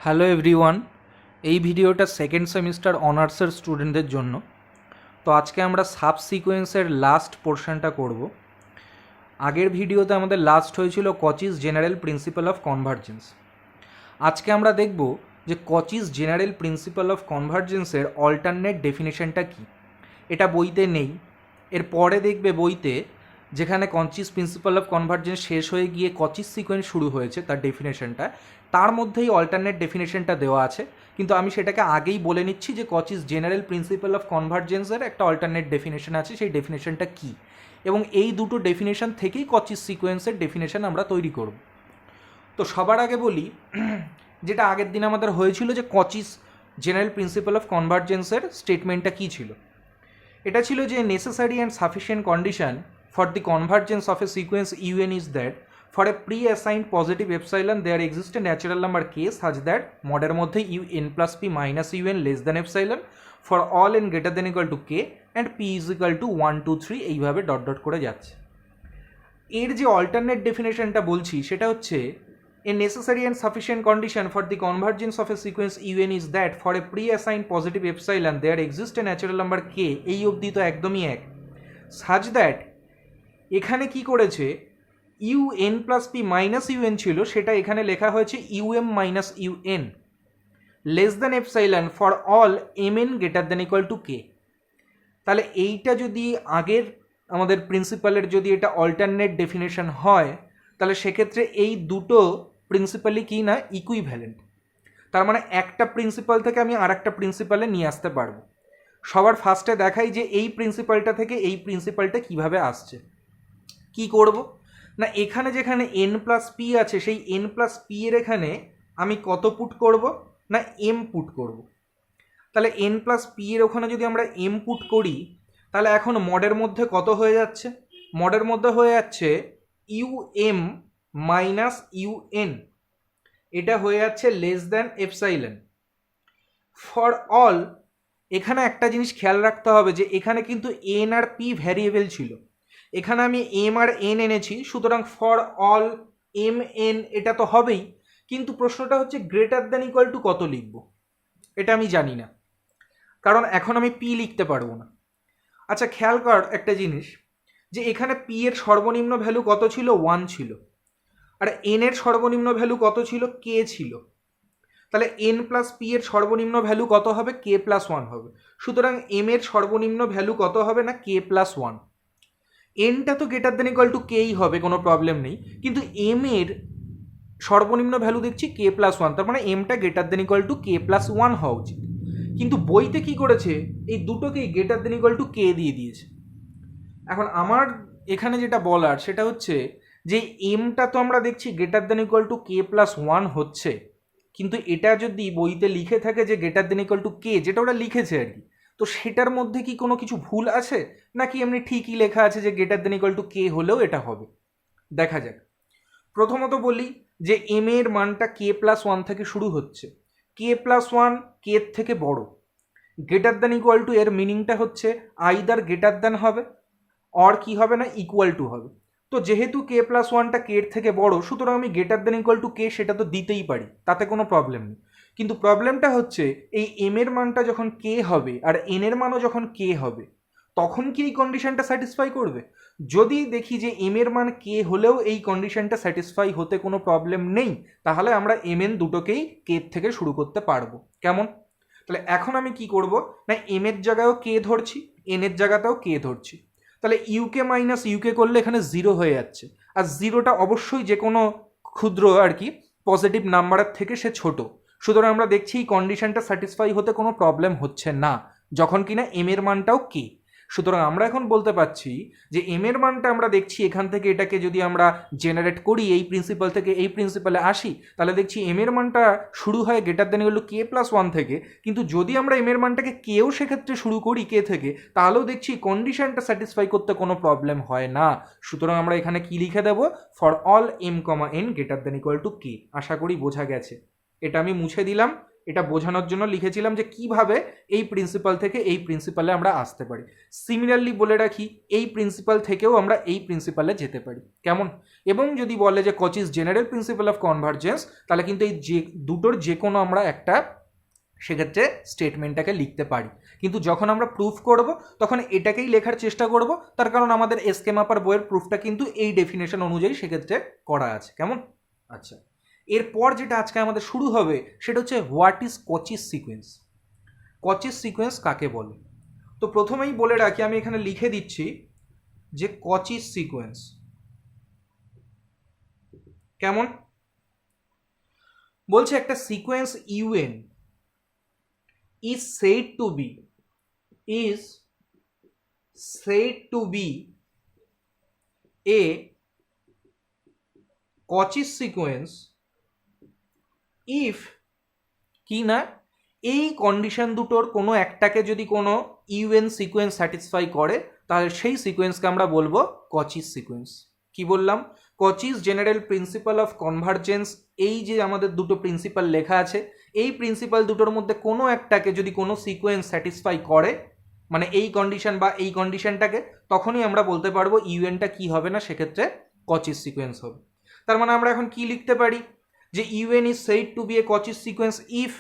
Hello everyone, এই ভিডিওটা second semester অনার্সের স্টুডেন্টদের জন্য। তো আজকে আমরা সাব সিকোয়েন্সের লাস্ট পোর্শনটা করব। আগের ভিডিওতে আমাদের লাস্ট হয়েছিল কচিস জেনারেল প্রিন্সিপাল অফ কনভার্জেন্স। আজকে আমরা দেখব যে Cauchy's general principle of কনভার্জেন্সের alternate ডেফিনেশনটা কী। এটা বইতে নেই, এর পরে দেখবে বইতে যেখানে কচিস প্রিন্সিপাল অফ কনভার্জেন্স শেষ হয়ে গিয়ে কচিস সিকোয়েন্স শুরু হয়েছে তার ডেফিনেশনটা, তার মধ্যেই অল্টারনেট ডেফিনেশনটা দেওয়া আছে। কিন্তু আমি সেটাকে আগেই বলে নিচ্ছি যে কচিস জেনারেল প্রিন্সিপাল অফ কনভার্জেন্সের একটা অল্টারনেট ডেফিনেশন আছে, সেই ডেফিনেশনটা কী, এবং এই দুটো ডেফিনেশন থেকেই কচিস সিকোয়েন্সের ডেফিনেশন আমরা তৈরি করব। তো সবার আগে বলি যেটা আগের দিন আমাদের হয়েছিল, যে কচিস জেনারেল প্রিন্সিপাল অফ কনভার্জেন্সের স্টেটমেন্টটা কী ছিল। এটা ছিল যে necessary and sufficient condition for the convergence of a sequence U N is that for a pre assigned positive epsilon there exist a natural number K such that মডের মধ্যে U N plus P minus UN less than epsilon for all N greater then equal to K and P is equal to 1 2 3 এইভাবে dot dot করে যাচ্ছে। এর যে alternate ডেফিনেশনটা বলছি সেটা হচ্ছে a necessary and sufficient condition for the convergence of a sequence un is that for a pre-assigned positive epsilon there exists a natural number k এই অবধি তো একদমই এক, such that এখানে কি করেছে un plus P minus U N ছিল, সেটা এখানে লেখা হয়েছে um minus UN less than epsilon for all mn greater than equal to K. তাহলে এইটা যদি আগের আমাদের প্রিন্সিপালের যদি এটা অল্টারনেট ডেফিনেশন হয়, তাহলে সেক্ষেত্রে এই দুটো প্রিন্সিপালই কি না ইকুইভ্যালেন্ট। তার মানে একটা প্রিন্সিপাল থেকে আমি আর একটা প্রিন্সিপালে নিয়ে আসতে পারবো। সবার ফার্স্টে দেখাই যে এই প্রিন্সিপালটা থেকে এই প্রিন্সিপালটা কিভাবে আসছে। কি করব না, এখানে যেখানে এন প্লাস পি আছে সেই এন প্লাস পি এর এখানে আমি কত পুট করব না এম পুট করব। তাহলে এন প্লাস পি এর ওখানে যদি আমরা এম পুট করি, তাহলে এখন মডের মধ্যে কত হয়ে যাচ্ছে, মডের মধ্যে হয়ে যাচ্ছে ইউ এম মাইনাস ইউএন, এটা হয়ে যাচ্ছে less than epsilon for all. এখানে একটা জিনিস খেয়াল রাখতে হবে যে এখানে কিন্তু এন আর পি ভ্যারিয়েবল ছিল, এখানে আমি এম আর এন এনেছি, সুতরাং ফর অল এম এন এটা তো হবেই, কিন্তু প্রশ্নটা হচ্ছে গ্রেটার দ্যান ইকুয়াল টু কত লিখব, এটা আমি জানি না, কারণ এখন আমি পি লিখতে পারবো না। আচ্ছা খেয়াল কর একটা জিনিস, যে এখানে পি এর সর্বনিম্ন ভ্যালু কত ছিল 1 ছিল, আর এন এর সর্বনিম্ন ভ্যালু কত ছিল কে ছিল। তাহলে এন প্লাস পি এর সর্বনিম্ন ভ্যালু কত হবে কে প্লাস 1 হবে, সুতরাং এম এর সর্বনিম্ন ভ্যালু কত হবে না কে প্লাস 1। এনটা তো গ্রেটার দেন ইকুয়াল টু কেই হবে, কোনো প্রবলেম নেই, কিন্তু এম এর সর্বনিম্ন ভ্যালু দেখছি কে প্লাস 1, তার মানে এমটা greater then equal to K plus 1 হওয়া উচিত। কিন্তু বইতে কি করেছে, এই দুটোকেই greater then equal to K দিয়ে দিয়েছে। এখন আমার এখানে যেটা বলার সেটা হচ্ছে যে এমটা তো আমরা দেখছি greater than equal to K plus 1 হচ্ছে, কিন্তু এটা যদি বইতে লিখে থাকে যে গ্রেটার দেন ইকুয়াল টু কে, যেটা ওরা লিখেছে আর কি, তো সেটার মধ্যে কি কোনো কিছু ভুল আছে নাকি এমনি ঠিকই লেখা আছে যে গ্রেটার দেন ইকুয়াল টু কে হলেও এটা হবে। দেখা যাক। প্রথমত বলি যে এম এর মানটা কে প্লাস 1 থেকে শুরু হচ্ছে, কে প্লাস 1 কে থেকে বড়। গ্রেটার দেন ইকুয়াল টু এর মিনিংটা হচ্ছে আইদার গ্রেটার দেন হবে অর কি হবে না ইকুয়াল টু হবে। তো যেহেতু কে প্লাস 1টা কে এর থেকে বড়, সুতরাং আমি গ্রেটার দেন ইকুয়াল টু কে সেটা তো দিতেই পারি, তাতে কোনো প্রবলেম নেই। কিন্তু প্রবলেমটা হচ্ছে এই এম এর মানটা যখন কে হবে আর এন এর মানও যখন কে হবে, তখন কি এই কন্ডিশনটা স্যাটিসফাই করবে। যদি দেখি যে এম এর মান কে হলেও এই কন্ডিশনটা স্যাটিসফাই হতে কোনো প্রবলেম নেই, তাহলে আমরা এম এন দুটোকেই কে থেকে শুরু করতে পারবো। কেমন? তাহলে এখন আমি কি করব না, এম এর জায়গায়ও কে ধরছি, এন এর জায়গাতেও কে ধরছি। তাহলে ইউকে মাইনাস ইউকে করলে এখানে 0 হয়ে যাচ্ছে, আর 0টা অবশ্যই যে কোনো ক্ষুদ্র আর কি পজিটিভ নাম্বারের থেকে সে ছোট, সুতরাং আমরা দেখছি এই কন্ডিশনটা স্যাটিসফাই হতে কোনো প্রবলেম হচ্ছে না যখন কিনা এম এর মানটাও কে। সুতরাং আমরা এখন বলতে পারছি যে এম এর মানটা আমরা দেখছি এখান থেকে এটাকে যদি আমরা জেনারেট করি এই প্রিন্সিপাল থেকে এই প্রিন্সিপালে আসি, তাহলে দেখছি এম এর মানটা শুরু হয় greater than equal to K plus 1 থেকে, কিন্তু যদি আমরা এম এর মানটাকে কেও সেক্ষেত্রে শুরু করি কে থেকে, তাহলেও দেখছি কন্ডিশনটা স্যাটিসফাই করতে কোনো প্রবলেম হয় না। সুতরাং আমরা এখানে কি লিখে দেবো, for all M comma N greater then equal to K. আশা করি বোঝা গেছে। এটা আমি মুছে দিলাম, এটা বোঝানোর জন্য লিখেছিলাম যে কিভাবে এই প্রিন্সিপাল থেকে এই প্রিন্সিপালে আমরা আসতে পারি। সিমিলারলি বলে রাখি এই প্রিন্সিপাল থেকেও আমরা এই প্রিন্সিপালে যেতে পারি, কেমন? এবং যদি বলে যে Cauchy's general principle of convergence, তাহলে কিন্তু এই যে দুটোর যে কোনো আমরা একটা সেক্ষেত্রে স্টেটমেন্টটাকে লিখতে পারি। কিন্তু যখন আমরা প্রুফ করব তখন এটাকেই লেখার চেষ্টা করব, তার কারণ আমাদের এসকে মাপার বইয়ের প্রুফটা কিন্তু এই ডেফিনেশন অনুযায়ী সেক্ষেত্রে করা আছে, কেমন? আচ্ছা, এরপর যেটা আজকে আমাদের শুরু হবে সেটা হচ্ছে হোয়াট ইজ কচিস সিকোয়েন্স। কচিস সিকোয়েন্স কাকে বলে? তো প্রথমেই বলে রাখি, আমি এখানে লিখে দিচ্ছি যে কচিস সিকোয়েন্স কেমন? বলছে একটা sequence UN is said to be a Cauchy sequence if কি না এই কন্ডিশন দুটোর কোনো একটাকে যদি কোনো ইউএন সিকোয়েন্স স্যাটিসফাই করে তাহলে সেই সিকোয়েন্সকে আমরা বলবো কচিস সিকোয়েন্স। কি বললাম? কচিস জেনারেল প্রিন্সিপাল অফ কনভার্জেন্স, এই যে আমাদের দুটো প্রিন্সিপাল লেখা আছে, এই প্রিন্সিপাল দুটোর মধ্যে কোনো একটাকে যদি কোনো সিকোয়েন্স স্যাটিসফাই করে, মানে এই কন্ডিশন বা এই কন্ডিশনটাকে, তখনই আমরা বলতে পারবো ইউএনটা কি হবে না, সেক্ষেত্রে কচিস সিকোয়েন্স হবে। তার মানে আমরা এখন কি লিখতে পারি যে U N is said to be a কচিস sequence if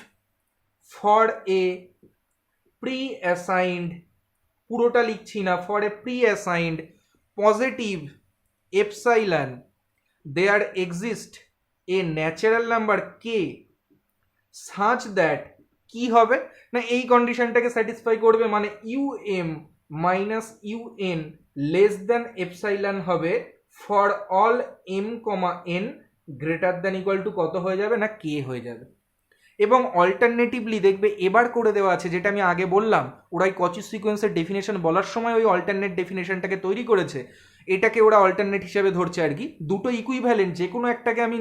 for a pre assigned, পুরোটা লিখছি না, for a pre assigned positive epsilon there exist a natural number K such that কি হবে না এই কন্ডিশনটাকে স্যাটিসফাই করবে, মানে U M minus UN less than epsilon হবে for all M comma N greater than equal to কত হয়ে যাবে না কে হয়ে যাবে। এবং অল্টারনেটিভলি দেখবে এবার করে দেওয়া আছে, যেটা আমি আগে বললাম, ওরাই কচিস সিকোয়েন্সের ডেফিনেশন বলার সময় ওই অল্টারনেট ডেফিনেশনটাকে তৈরি করেছে, এটাকে ওরা অল্টারনেট হিসেবে ধরছে আর কি। দুটো ইকুইভ্যালেন্ট, যে কোনো একটাকে আমি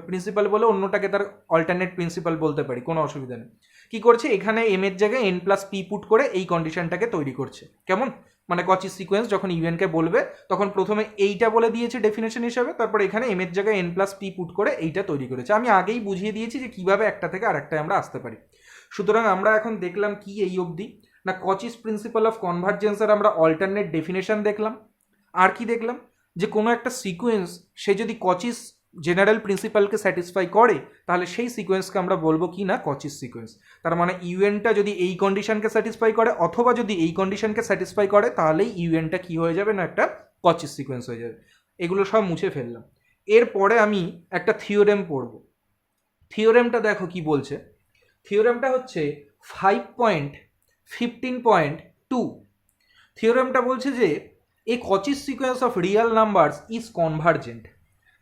প্রিন্সিপাল বলে অন্যটাকে তার অল্টারনেট প্রিন্সিপাল বলতে পারি, কোনো অসুবিধা নেই। কী করছে এখানে এম এর জায়গায় এন প্লাস পি পুট করে এই কন্ডিশনটাকে তৈরি করছে, কেমন? মানে কচিস সিকোয়েন্স যখন ইউএনকে বলবে তখন প্রথমে এইটা বলে দিয়েছে ডেফিনেশন হিসাবে, তারপর এখানে এম এর জায়গায় এন প্লাস পি পুট করে এইটা তৈরি করেছে। আমি আগেই বুঝিয়ে দিয়েছি যে কিভাবে একটা থেকে আরেকটায় আমরা আসতে পারি। সুতরাং আমরা এখন দেখলাম কি এই অবধি না কচিস প্রিন্সিপাল অফ কনভার্জেন্সের আমরা অল্টারনেট ডেফিনেশন দেখলাম, আর কি দেখলাম যে কোনো একটা সিকোয়েন্স সে যদি কচিস জেনারেল প্রিন্সিপালকে স্যাটিসফাই করে তাহলে সেই সিকোয়েন্সকে আমরা বলবো কি না কচিস সিকোয়েন্স। তার মানে ইউএনটা যদি এই কন্ডিশনকে স্যাটিসফাই করে অথবা যদি এই কন্ডিশনকে স্যাটিসফাই করে তাহলেই ইউএনটা কি হয়ে যাবে না একটা কচিস সিকোয়েন্স হয়ে যাবে। এগুলো সব মুছে ফেললাম। এরপরে আমি একটা থিওরেম পড়ব। থিওরেমটা দেখো কি বলছে। থিওরেমটা হচ্ছে 5.15.2। থিওরেমটা বলছে যে a কচিস sequence of real numbers is convergent.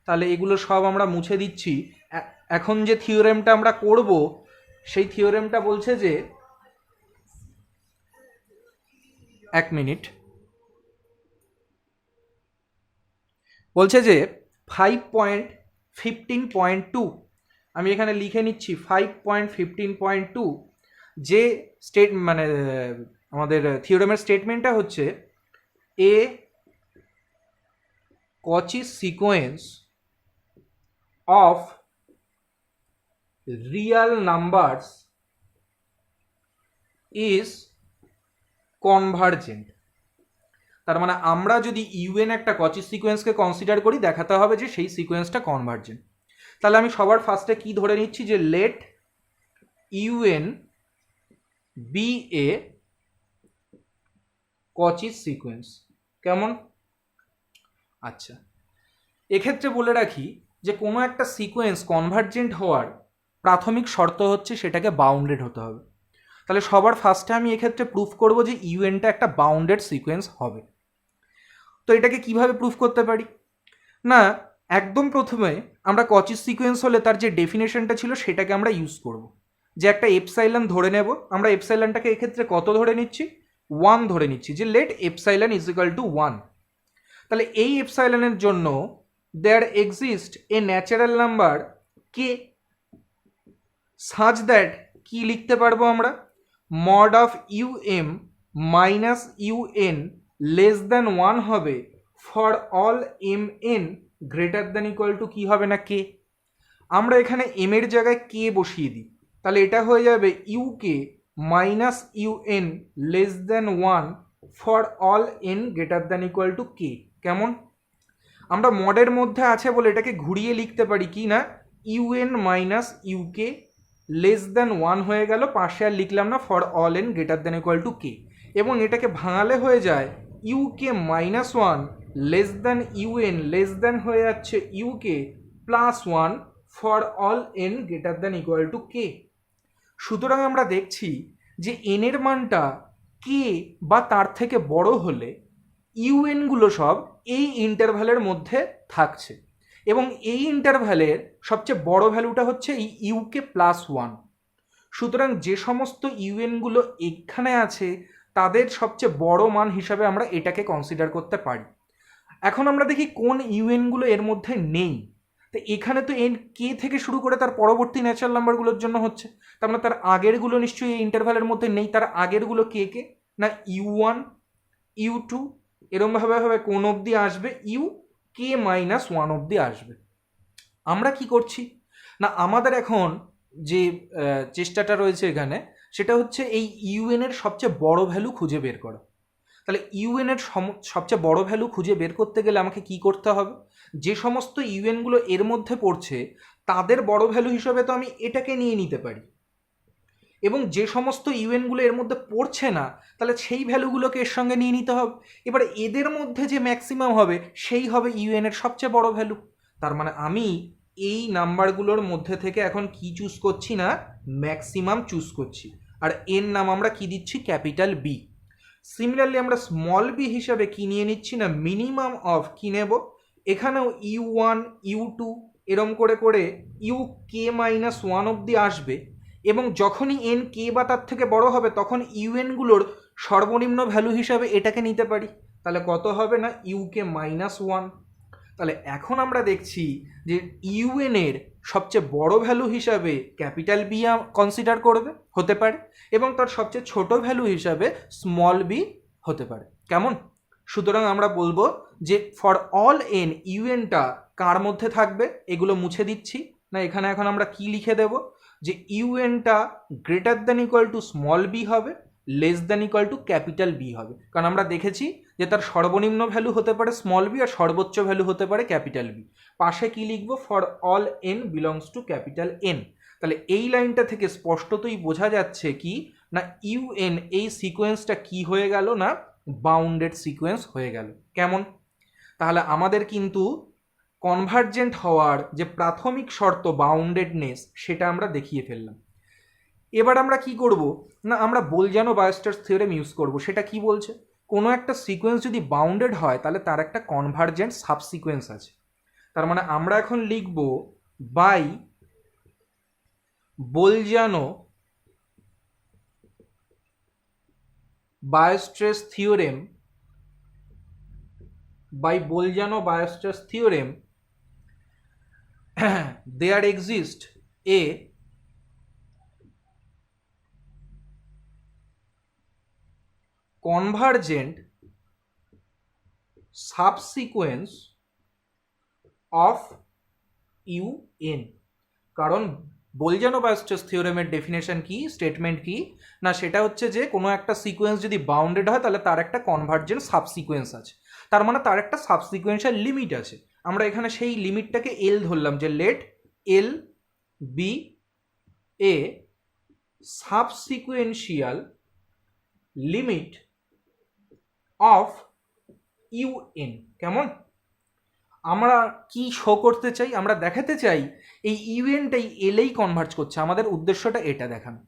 তাহলে এগুলো সব আমরা মুছে দিচ্ছি। এখন যে থিওরেমটা আমরা করব সেই থিওরেমটা বলছে যে, এক মিনিট, বলছে যে 5.15.2, আমি এখানে লিখে নিচ্ছি 5.15.2, যে মানে আমাদের থিওরেমের স্টেটমেন্টটা হচ্ছে এ কচিস sequence of real numbers is convergent। তার মানে আমরা যদি ইউএন একটা কচিস সিকোয়েন্সকে কনসিডার করি দেখাতে হবে যে সেই সিকোয়েন্সটা কনভার্জেন্ট। তাহলে আমি সবার ফার্স্টে কি ধরে নিচ্ছি যে late UN B a কচিস sequence, কেমন? আচ্ছা, এক্ষেত্রে বলে রাখি যে কোনো একটা সিকোয়েন্স কনভার্জেন্ট হওয়ার প্রাথমিক শর্ত হচ্ছে সেটাকে বাউন্ডেড হতে হবে। তাহলে সবার ফার্স্টে আমি এক্ষেত্রে প্রুফ করব যে ইউএনটা একটা বাউন্ডেড সিকোয়েন্স হবে। তো এটাকে কিভাবে প্রুফ করতে পারি না, একদম প্রথমে আমরা কচিস সিকোয়েন্স হলে তার যে ডেফিনেশনটা ছিল সেটাকে আমরা ইউজ করব, যে একটা এপসাইলন ধরে নেব। আমরা এপসাইলনটাকে এক্ষেত্রে কত ধরে নিচ্ছি? 1 ধরে নিচ্ছি, যে let epsilon is equal to 1। তাহলে এই এপসাইলনের জন্য there exists a natural number k such that কি লিখতে পারবো আমরা? mod of um minus un less than 1 হবে for all mn greater than equal to কি হবে না k। আমরা এখানে m এর জায়গায় k বসিয়ে দিই, তাহলে এটা হয়ে যাবে U K minus UN less then 1 for all N greater than equal to K. কেমন? আমরা মডের মধ্যে আছে বলে এটাকে ঘুরিয়ে লিখতে পারি কি না, U N minus U K less then 1 হয়ে গেল, পাশে আর লিখলাম না, for all N greater than equal to K. এবং এটাকে ভাঙালে হয়ে যায় U K minus 1 less then U N less then হয়ে যাচ্ছে U K plus 1 for all N greater than equal to K. সুতরাং আমরা দেখছি যে এন এর মানটা কে বা তার থেকে বড় হলে ইউএনগুলো সব এই ইন্টারভ্যালের মধ্যে থাকছে, এবং এই ইন্টারভ্যালের সবচেয়ে বড় ভ্যালুটা হচ্ছে এই ইউকে প্লাস 1। সুতরাং যে সমস্ত ইউএনগুলো এখানে আছে তাদের সবচেয়ে বড় মান হিসাবে আমরা এটাকে কনসিডার করতে পারি। এখন আমরা দেখি কোন ইউএনগুলো এর মধ্যে নেই। তো এখানে তো এন কে থেকে শুরু করে তার পরবর্তী ন্যাচারাল নাম্বারগুলোর জন্য হচ্ছে, তার মানে তার আগেরগুলো নিশ্চয়ই এই ইন্টারভ্যালের মধ্যে নেই। তার আগেরগুলো কে কে না, ইউ1 ইউ2 এরমভাবে হবে কোন অবধি আসবে, ইউ কে মাইনাস 1 অবধি আসবে। আমরা কি করছি না, আমাদের এখন যে চেষ্টাটা রয়েছে এখানে সেটা হচ্ছে এই ইউএন এর সবচেয়ে বড় ভ্যালু খুঁজে বের করা। তাহলে ইউএন এর সবচেয়ে বড় ভ্যালু খুঁজে বের করতে গেলে আমাকে কি করতে হবে, যে সমস্ত ইউএনগুলো এর মধ্যে পড়ছে তাদের বড় ভ্যালু হিসেবে তো আমি এটাকে নিয়ে নিতে পারি, এবং যে সমস্ত ইউএনগুলো এর মধ্যে পড়ছে না তাহলে সেই ভ্যালুগুলোকে এর সঙ্গে নিয়ে নিতে হবে। এবার এদের মধ্যে যে ম্যাক্সিমাম হবে সেই হবে ইউএন এর সবচেয়ে বড় ভ্যালু। তার মানে আমি এই নাম্বারগুলোর মধ্যে থেকে এখন কি চুজ করছি না, ম্যাক্সিমাম চুজ করছি, আর এর নাম আমরা কি দিচ্ছি, ক্যাপিটাল বি। সিমিলারলি আমরা স্মল বি হিসাবে কি নিয়ে নিচ্ছি না, মিনিমাম অফ কি নেব, এখানেও ইউ1 ইউ2 এরম করে করে ইউ কে মাইনাস 1 অবধি আসবে, এবং যখনই এন কে বা তার থেকে বড় হবে তখন ইউএনগুলোর সর্বনিম্ন ভ্যালু হিসাবে এটাকে নিতে পারি। তাহলে কত হবে না, ইউকে মাইনাস 1। তাহলে এখন আমরা দেখছি যে ইউএন এর সবচেয়ে বড় ভ্যালু হিসাবে ক্যাপিটাল বি কনসিডার করবে, হতে পারে, এবং তার সবচেয়ে ছোট ভ্যালু হিসাবে স্মল বি হতে পারে। কেমন? সুতরাং আমরা বলবো যে ফর অল এন ইউএনটা কার মধ্যে থাকবে, এগুলো মুছে দিচ্ছি না, এখানে এখন আমরা কি লিখে দেব, যে ইউএনটা greater than equal to small B হবে, less than equal to capital B হবে। কারণ আমরা দেখেছি যে তার সর্বনিম্ন ভ্যালু হতে পারে স্মল বি আর সর্বোচ্চ ভ্যালু হতে পারে ক্যাপিটাল বি। পাশে কি লিখবো, for all n belongs to capital N. তাহলে এই লাইনটা থেকে স্পষ্টতই বোঝা যাচ্ছে কি না, ইউএন এই সিকোয়েন্সটা কি হয়ে গেল না, বাউন্ডেড সিকোয়েন্স হয়ে গেল। কেমন? তাহলে আমাদের কিন্তু কনভার্জেন্ট হওয়ার যে প্রাথমিক শর্ত বাউন্ডেডনেস সেটা আমরা দেখিয়ে ফেললাম। এবার আমরা কি করব না, আমরা বোলজানো-বায়োস্টার্স থিওরেম ইউজ করব। সেটা কি বলছে, কোনো একটা সিকোয়েন্স যদি বাউন্ডেড হয় তাহলে তার একটা কনভার্জেন্ট সাবসিকোয়েন্স আছে। তার মানে আমরা এখন লিখব by Bolzano Weierstrass theorem, by Bolzano-Weierstrass theorem, there exists a convergent subsequence of UN। কারণ বোলজানো-বায়োস্টার্স থিওরেমের ডেফিনেশন কি, স্টেটমেন্ট কি না, সেটা হচ্ছে যে কোনো একটা সিকোয়েন্স যদি বাউন্ডেড হয় তাহলে তার একটা কনভার্জেন্ট সাবসিকোয়েন্স আছে, তার মানে তার একটা সাবসিকোয়েন্সিয়াল লিমিট আছে। আমরা এখানে সেই লিমিটটাকে এল ধরলাম, যে let L be a subsequential limit of u n. কেমন? আমরা কি শো করতে চাই, আমরা দেখাতে চাই এই ইউএনটাই এলেই কনভার্জ করছে, আমাদের উদ্দেশ্যটা এটা দেখানো।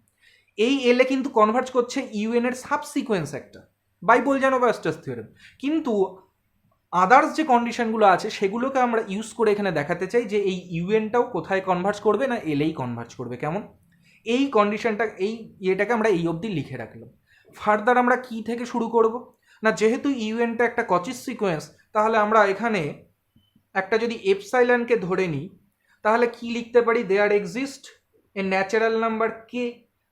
এই এলে কিন্তু কনভার্জ করছে ইউএন এর সাবসিকোয়েন্স একটা, বাই বোলজানো-বায়োস্টার্স থিওরেম। কিন্তু আদার্স যে কন্ডিশনগুলো আছে সেগুলোকে আমরা ইউজ করে এখানে দেখাতে চাই যে এই ইউএনটাও কোথায় কনভার্জ করবে না, এলেই কনভার্জ করবে। কেমন? এই কন্ডিশনটা, এই ইয়েটাকে আমরা এই অবধি লিখে রাখলাম। ফার্দার আমরা কি থেকে শুরু করব না, যেহেতু ইউএনটা একটা কচিস সিকোয়েন্স, তাহলে আমরা এখানে একটা যদি এপসাইলনকে ধরে নিই তাহলে কি লিখতে পারি, there exist a natural number K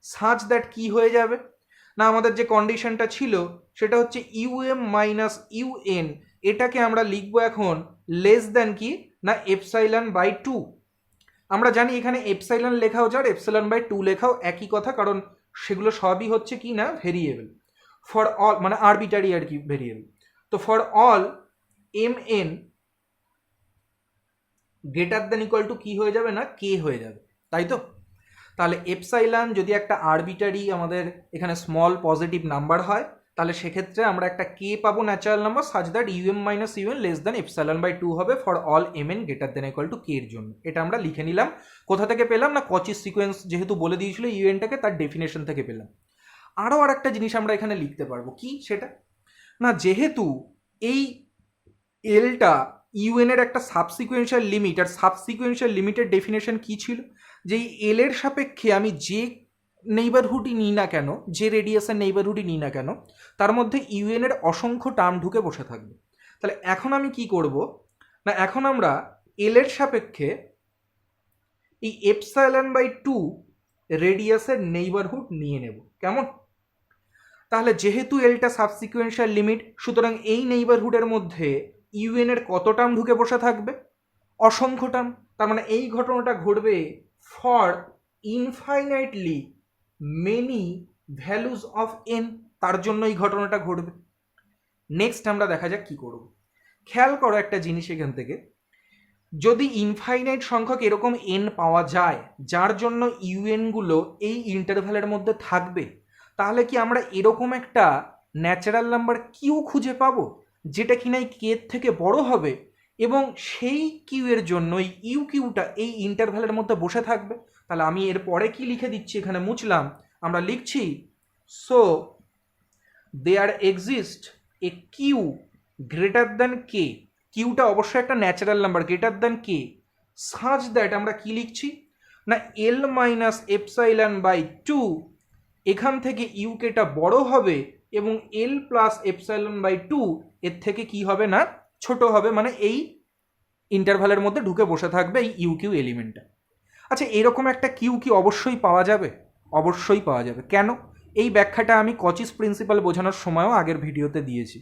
such that কি হয়ে যাবে না, আমাদের যে কন্ডিশনটা ছিল সেটা হচ্ছে ইউএম মাইনাস ইউএন, এটাকে আমরা লিখবো এখন লেস দ্যান কি না এপসাইলন বাই 2। আমরা জানি এখানে এপসাইলন লেখাও যার এপসাইলন বাই 2 লেখাও একই কথা, কারণ সেগুলো সবই হচ্ছে কি না ভেরিয়েবল ফর অল, মানে আরবিটারি আর কি ভেরিয়েবল। তো for all M N greater then equal to কি হয়ে যাবে না কে হয়ে যাবে, তাই তো? তাহলে এপসাইলন যদি একটা আরবিটারি আমাদের এখানে স্মল পজিটিভ নাম্বার হয়, তাহলে সেক্ষেত্রে আমরা একটা কে পাবো natural number such that u m minus UN less than epsilon by 2 হবে for all M N greater then equal to K এর জন্য। এটা আমরা লিখে নিলাম। কোথা থেকে পেলাম না কচিস সিকোয়েন্স যেহেতু বলে দিয়েছিল ইউএনটাকে, তার ডেফিনেশন থেকে পেলাম। আরও আর একটা জিনিস আমরা এখানে লিখতে পারবো, কি সেটা না, যেহেতু এই এলটা ইউএন এর একটা সাবসিকুয়েন্সিয়াল লিমিট, আর সাবসিকুয়েন্সিয়াল লিমিটের ডেফিনেশন কি ছিল, যে এই এল এর সাপেক্ষে আমি যে নেইবারহুডই নিই না কেন, যে রেডিয়াসের নেইবারহুডই নিই না কেন, তার মধ্যে ইউএন এর অসংখ্য টার্ম ঢুকে বসে থাকবে। তাহলে এখন আমি কি করব না, এখন আমরা এল এর সাপেক্ষে এই এপসাইলন বাই 2 রেডিয়াসের নেইবারহুড নিয়ে নেব, কেমন? তাহলে যেহেতু এলটা সাবসিকুয়েন্সিয়াল লিমিট, সুতরাং এই নেইবারহুডের মধ্যে ইউএন এর কত টার্ম ঢুকে বসে থাকবে? অসংখ্য টার্ম। তার মানে এই ঘটনাটা ঘটবে for infinitely many values of N, তার জন্য এই ঘটনাটা ঘটবে। নেক্সট আমরা দেখা যাক কি করব। খেয়াল করো একটা জিনিস এখান থেকে, যদি ইনফাইনাইট সংখ্যক এরকম এন পাওয়া যায় যার জন্য ইউএনগুলো এই ইন্টারভ্যালের মধ্যে থাকবে, তাহলে কি আমরা এরকম একটা ন্যাচারাল নাম্বার কিউ খুঁজে পাবো যেটা কিনা এই কে থেকে বড় হবে এবং সেই কিউ এর জন্য এই ইউ কিউটা এই ইন্টারভ্যালের মধ্যে বসে থাকবে? তাহলে আমি এর পরে কি লিখে দিচ্ছি, এখানে মুছলাম, আমরা লিখছি so there exist a Q greater than K, কিউটা অবশ্যই একটা natural number greater than K, such that আমরা কি লিখছি না এল মাইনাস এপসাইলন বাই 2 এখান থেকে ইউকেটা বড় হবে এবং এল প্লাস এপসাইলন বাই 2 এর থেকে কি হবে না ছোট হবে, মানে এই ইন্টারভ্যালের মধ্যে ঢুকে বসে থাকবে এই ইউ কিউ এলিমেন্টটা। আচ্ছা, এরকম একটা কিউ কি অবশ্যই পাওয়া যাবে? অবশ্যই পাওয়া যাবে। কেন? এই ব্যাখ্যাটা আমি কচিস প্রিন্সিপাল বোঝানোর সময়ও আগের ভিডিওতে দিয়েছি।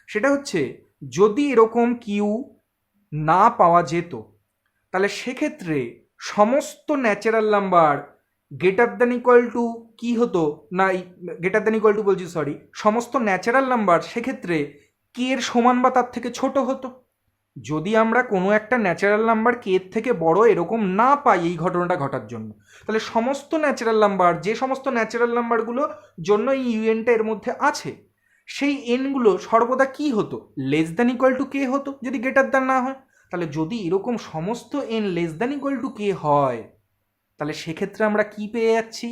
সেটা হচ্ছে, যদি এরকম কিউ না পাওয়া যেত তাহলে সেক্ষেত্রে সমস্ত natural number greater than equal to কি হতো না, গ্রেটার দ্যান ইকুয়াল টু বলছি সরি, সমস্ত ন্যাচারাল নাম্বার সেক্ষেত্রে কে এর সমান বা তার থেকে ছোট হতো। যদি আমরা কোনো একটা ন্যাচারাল নাম্বার কে এর থেকে বড় এরকম না পাই এই ঘটনাটা ঘটার জন্য, তাহলে সমস্ত ন্যাচারাল নাম্বার, যে সমস্ত ন্যাচারাল নাম্বারগুলো জন্য এই ইউএনটা এর মধ্যে আছে, সেই এনগুলো সর্বদা কি হতো, লেস দ্যান ইকুয়াল টু কে হতো যদি গ্রেটার দ্যান না হয়। তাহলে যদি এরকম সমস্ত n less than equal to K হয়, তাহলে সেক্ষেত্রে আমরা কি পেয়ে যাচ্ছি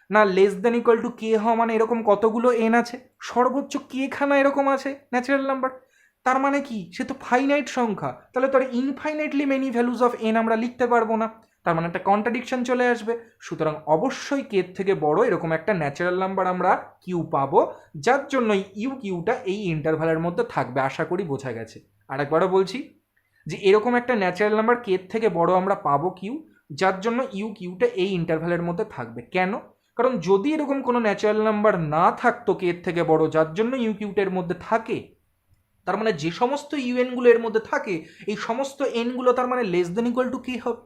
না less than equal to K হওয়া মানে এরকম কতগুলো এন আছে, সর্বোচ্চ কে খানা এরকম আছে ন্যাচারাল নাম্বার। তার মানে কি, সে তো ফাইনাইট সংখ্যা, তাহলে তো আর infinitely many values of n আমরা লিখতে পারবো না, তার মানে একটা কন্ট্রাডিকশন চলে আসবে। সুতরাং অবশ্যই কে থেকে বড় এরকম একটা ন্যাচারাল নাম্বার আমরা কিউ পাবো, যার জন্য ইউ কিউটা এই ইন্টারভ্যালের মধ্যে থাকবে। আশা করি বোঝা গেছে। আরেকবারও বলছি যে এরকম একটা ন্যাচারাল নাম্বার কে থেকে বড় আমরা পাবো কিউ, যার জন্য ইউ কিউটা এই ইন্টারভ্যালের মধ্যে থাকবে। কেন? কারণ যদি এরকম কোনো ন্যাচারাল নাম্বার না থাকতো কে থেকে বড় যার জন্য ইউ কিউটা এর মধ্যে থাকে, তার মানে যে সমস্ত ইউএনগুলো এর মধ্যে থাকে এই সমস্ত এনগুলো তার মানে less than equal to K হবে।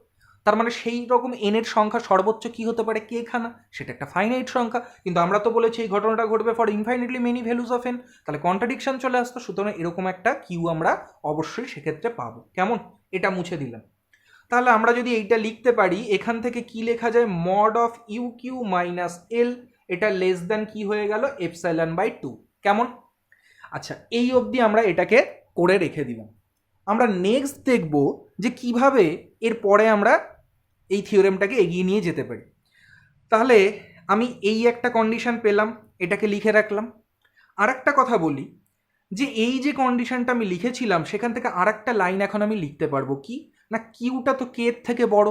তার মানে সেই রকম এনের সংখ্যা সর্বোচ্চ কি হতে পারে, কে খানা, সেটা একটা ফাইনাইট সংখ্যা। কিন্তু আমরা তো বলেছি এই ঘটনাটা ঘটবে for infinitely many values of N, তাহলে কন্ট্রাডিকশন চলে আসতো। সুতরাং এরকম একটা কিউ আমরা অবশ্যই সেক্ষেত্রে পাবো। কেমন? এটা মুছে দিলাম। তাহলে আমরা যদি এইটা লিখতে পারি, এখান থেকে কি লেখা যায়, mod of u Q minus L, এটা লেস দ্যান কি হয়ে গেল এপসাইলন বাই 2। কেমন? আচ্ছা, এই অবধি আমরা এটাকে করে রেখে দিলাম। আমরা নেক্সট দেখব যে কিভাবে এর পরে আমরা এই থিওরেমটাকে এগিয়ে নিয়ে যেতে পারি। তাহলে আমি এই একটা কন্ডিশন পেলাম, এটাকে লিখে রাখলাম। আর একটা কথা বলি যে এই যে কন্ডিশনটা আমি লিখেছিলাম সেখান থেকে আর একটা লাইন এখন আমি লিখতে পারবো, কি না কিউটা তো কে এর থেকে বড়,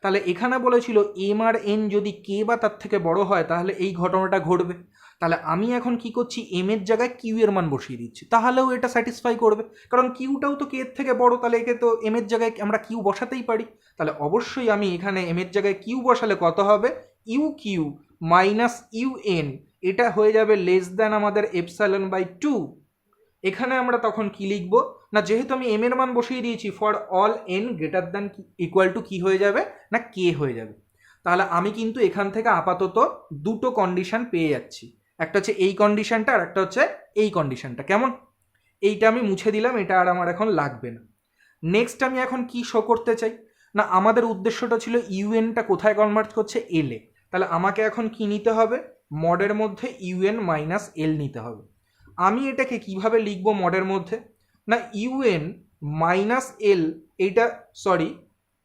তাহলে এখানে বলেছিল এম আর এন যদি কে বা তার থেকে বড় হয় তাহলে এই ঘটনাটা ঘটবে। তাহলে আমি এখন কি করছি, এম এর জায়গায় কিউ এর মান বসিয়ে দিচ্ছি, তাহলেও এটা স্যাটিসফাই করবে, কারণ কিউটাও তো কে এর থেকে বড়, তাহলে একে তো এম এর জায়গায় আমরা কিউ বসাতেই পারি। তাহলে অবশ্যই আমি এখানে এম এর জায়গায় কিউ বসালে কত হবে, U Q minus U N, এটা হয়ে যাবে লেস দ্যান আমাদের এপসাইলন বাই 2। এখানে আমরা তখন কি লিখব না যেহেতু আমি এম এর মান বসিয়ে দিয়েছি, for all N greater than equal to কি হয়ে যাবে না কে হয়ে যাবে। তাহলে আমি কিন্তু এখান থেকে আপাতত দুটো কন্ডিশন পেয়ে যাচ্ছি, একটা হচ্ছে এই কন্ডিশনটা আর একটা হচ্ছে এই কন্ডিশনটা। কেমন? এইটা আমি মুছে দিলাম, এটা আর আমার এখন লাগবে না। নেক্সট আমি এখন কি শো করতে চাই না, আমাদের উদ্দেশ্যটা ছিল ইউএনটা কোথায় কনভার্ট করছে, এল এ। তাহলে আমাকে এখন কি নিতে হবে, মডের মধ্যে ইউএন মাইনাস এল নিতে হবে। আমি এটাকে কিভাবে লিখবো মডের মধ্যে না, ইউএন মাইনাস এল, এইটা সরি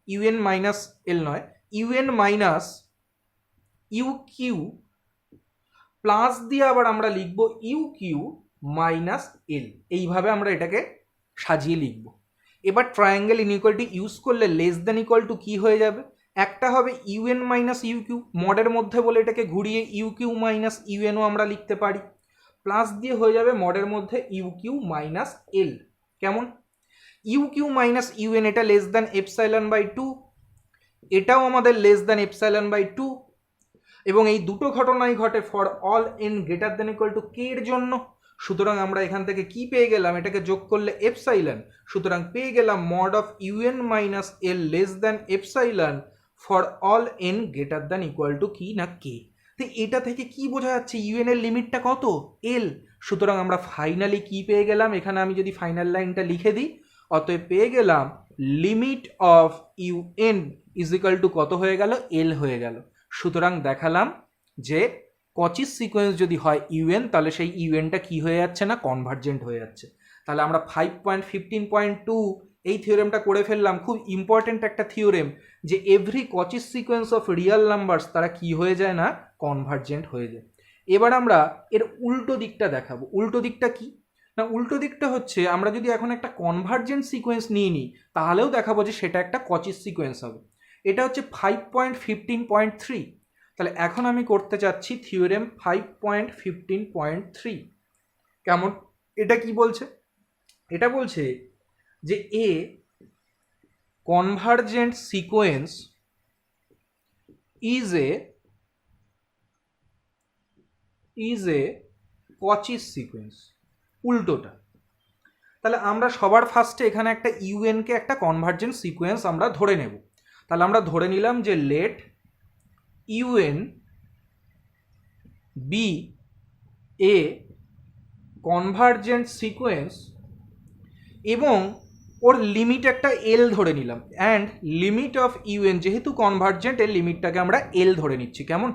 ইউএন মাইনাস এল নয়, UN minus U Q plus দিয়ে আবার আমরা লিখবো ইউ কিউ মাইনাস এল, এইভাবে আমরা এটাকে সাজিয়ে লিখবো। এবার ট্রায়াঙ্গেল ইনইকুয়ালিটি ইউজ করলে লেস দ্যান ইকুয়াল টু কি হয়ে যাবে, একটা হবে ইউএন মাইনাস ইউ কিউ, মডের মধ্যে বলে এটাকে ঘুরিয়ে ইউ কিউ মাইনাস ইউএনও আমরা লিখতে পারি, প্লাস দিয়ে হয়ে যাবে মডের মধ্যে ইউ কিউ মাইনাস এল। কেমন? ইউ কিউ মাইনাস ইউএন এটা লেস দ্যান এপসাইলন বাই 2, এটাও আমাদের লেস দ্যান এপসাইলন বাই 2, এবং এই দুটো ঘটনাই ঘটে for all N greater than equal to K এর জন্য। সুতরাং আমরা এখান থেকে কি পেয়ে গেলাম, এটাকে যোগ করলে এপসাইলন, সুতরাং পেয়ে গেলাম mod of UN minus L less than epsilon for all N greater than equal to কি না কে। তো এটা থেকে কি বোঝা যাচ্ছে, ইউএন এর লিমিটটা কত, এল। সুতরাং আমরা ফাইনালি কি পেয়ে গেলাম, এখানে আমি যদি ফাইনাল লাইনটা লিখে দিই, অতএব পেয়ে গেলাম limit of u n is equal to কত হয়ে গেল, এল হয়ে গেল। সুতরাং দেখালাম যে কচিস সিকোয়েন্স যদি হয় ইউএন, তাহলে সেই ইউএনটা কি হয়ে যাচ্ছে না, কনভার্জেন্ট হয়ে যাচ্ছে। তাহলে আমরা 5.15.2 এই থিওরেমটা করে ফেললাম। খুব ইম্পর্টেন্ট একটা থিওরেম, যে every Cauchy's sequence of real numbers তারা কি হয়ে যায় না, কনভার্জেন্ট হয়ে যায়। এবার আমরা এর উল্টো দিকটা দেখাবো। উল্টো দিকটা কি না, উল্টো দিকটা হচ্ছে আমরা যদি এখন একটা কনভার্জেন্ট সিকোয়েন্স নিয়ে নিই, তাহলেও দেখাবো যে সেটা একটা কচিস সিকোয়েন্স হবে। এটা হচ্ছে 5.15.3। তাহলে এখন আমি করতে চাচ্ছি থিওরেম 5.15.3। কেমন? এটা কি বলছে, এটা বলছে যে a convergent sequence is a কচিস sequence. উল্টোটা। তাহলে আমরা সবার ফার্স্টে এখানে একটা ইউএনকে একটা কনভার্জেন্ট সিকোয়েন্স আমরা ধরে নেব। তাহলে আমরা ধরে নিলাম যে late UN B A convergent sequence, এবং ওর লিমিট একটা এল ধরে নিলাম, অ্যান্ড লিমিট অফ ইউএন যেহেতু কনভার্জেন্ট, এর লিমিটটাকে আমরা এল ধরে নিচ্ছি। কেমন?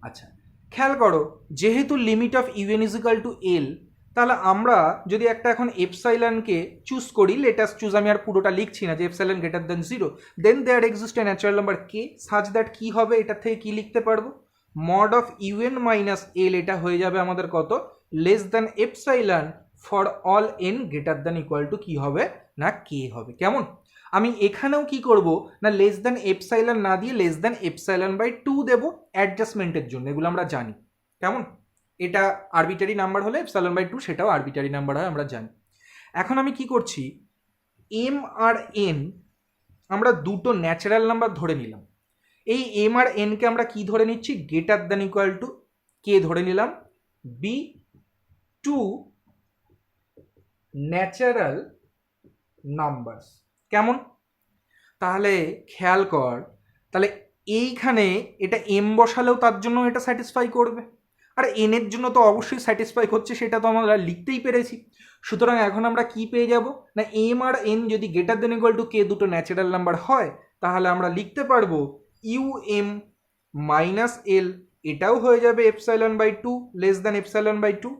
আচ্ছা, খেয়াল করো, যেহেতু limit of u n is equal to L, তাহলে আমরা যদি একটা এখন এপসাইলনকে চুজ করি, লেটাস চুজ, আমি আর পুরোটা লিখছি না, যে epsilon greater then 0, then there exist a natural number K such that কি হবে, এটা থেকে কি লিখতে পারবো, mod of UN minus L, এটা হয়ে যাবে আমাদের কত, less than epsilon for all N greater than equal to কি হবে না কে হবে। কেমন? আমি এখানেও কি করব না, লেস দ্যান এপসাইলন না দিয়ে লেস দ্যান এপসাইলন বাই 2 দেবো অ্যাডজাস্টমেন্টের জন্য, এগুলো আমরা জানি। কেমন? এটা আরবিটারি নাম্বার হলে এপসাইলন বাই 2 সেটাও আরবিটারি নাম্বার হয়, আমরা জানি। এখন আমি কি করছি, এম আর এন আমরা দুটো ন্যাচারাল নাম্বার ধরে নিলাম। এই এম আর এনকে আমরা কি ধরে নিচ্ছি, গ্রেটার দ্যান ইকুয়াল টু কে ধরে নিলাম, বি টু ন্যাচারাল নাম্বারস। কেমন? তাহলে খেয়াল কর, তাহলে এইখানে এটা এম বসালেও তার জন্য এটা স্যাটিসফাই করবে, আর এন এর জন্য তো অবশ্যই স্যাটিসফাই করছে, সেটা তো আমরা লিখতেই পেরেছি। সুতরাং এখন আমরা কি পেয়ে যাব না, এম আর এন যদি গ্রেটার দেন ইকুয়াল টু কে দুটো ন্যাচারাল নাম্বার হয়, তাহলে আমরা লিখতে পারবো ইউ এম মাইনাস এল, এটাও হয়ে যাবে epsilon by 2 less than epsilon by 2,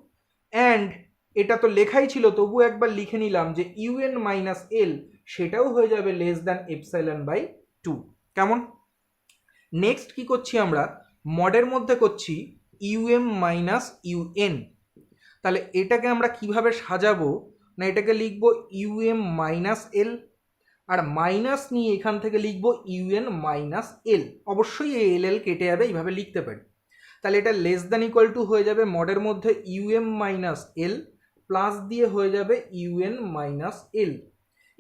and এটা তো লেখাই ছিল, তবু একবার লিখে নিলাম যে ইউএন মাইনাস এল, সেটাও হয়ে যাবে লেস দ্যান এপসাইলন বাই 2। কেমন? নেক্সট কি করছি আমরা, মডের মধ্যে করছি ইউএম মাইনাস ইউএন। তাহলে এটাকে আমরা কিভাবে সাজাবো না, এটাকে লিখবো ইউএম মাইনাস এল, আর মাইনাস নিয়ে এখান থেকে লিখবো ইউএন মাইনাস এল। অবশ্যই এই এল এল কেটে যাবে, এইভাবে লিখতে পারি। তাহলে এটা লেস দ্যান ইকুয়াল টু হয়ে যাবে মডের মধ্যে ইউএম মাইনাস এল, প্লাস দিয়ে হয়ে যাবে ইউএন মাইনাস এল।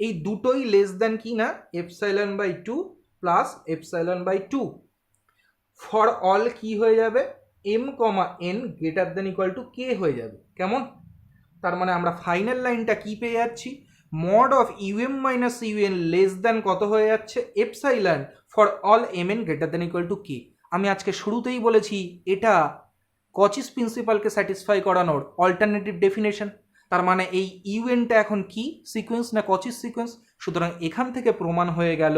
এই দুটোই লেস দ্যান কি না, epsilon by 2 plus epsilon by 2। For all কি হয়ে যাবে, m comma N greater then equal to K হয়ে যাবে। কেমন? তার মানে আমরা ফাইনাল লাইনটা কি পেয়ে যাচ্ছি mod of u m minus UN less than কত হয়ে যাচ্ছে epsilon for all M N greater than equal to K. আমি আজকে শুরুতেই বলেছি এটা কচিস প্রিন্সিপালকে স্যাটিসফাই করানোর অল্টারনেটিভ ডেফিনেশন। তার মানে এই ইউএনটা এখন কি সিকোয়েন্স না কচিস সিকোয়েন্স। সুতরাং এখান থেকে প্রমাণ হয়ে গেল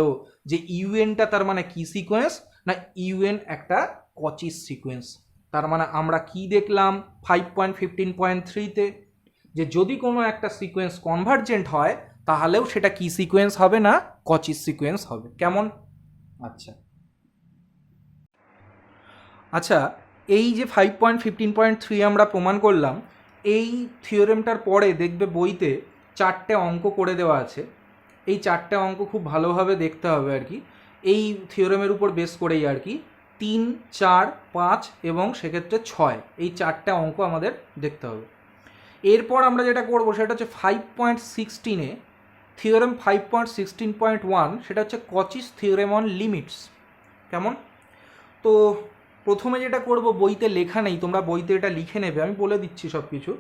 যে ইউএনটা তার মানে কি সিকোয়েন্স না ইউএন একটা কচিস সিকোয়েন্স। তার মানে আমরা কি দেখলাম 5.15.3-তে যে যদি কোনো একটা সিকোয়েন্স কনভার্জেন্ট হয় তাহলেও সেটা কি সিকোয়েন্স হবে না কচিস সিকোয়েন্স হবে। কেমন? আচ্ছা এই যে 5.15.3 আমরা প্রমাণ করলাম, এই থিওরেমটার পরে দেখবে বইতে 4টে অঙ্ক করে দেওয়া আছে। এই 4টে অঙ্ক খুব ভালোভাবে দেখতে হবে আর কি, এই থিওরেমের উপর বেস করেই আর কি। 3, 4, 5 এবং সেক্ষেত্রে 6 এই 4টে অঙ্ক আমাদের দেখতে হবে। এরপর আমরা যেটা করবো সেটা হচ্ছে 5.16-এ থিওরেম 5.16.1 সেটা হচ্ছে কচিস থিওরেম অন লিমিটস। কেমন? তো প্রথমে যেটা করব, বইতে লেখা নেই, তোমরা বইতে এটা লিখে নেবে, আমি বলে দিচ্ছি সব কিছু।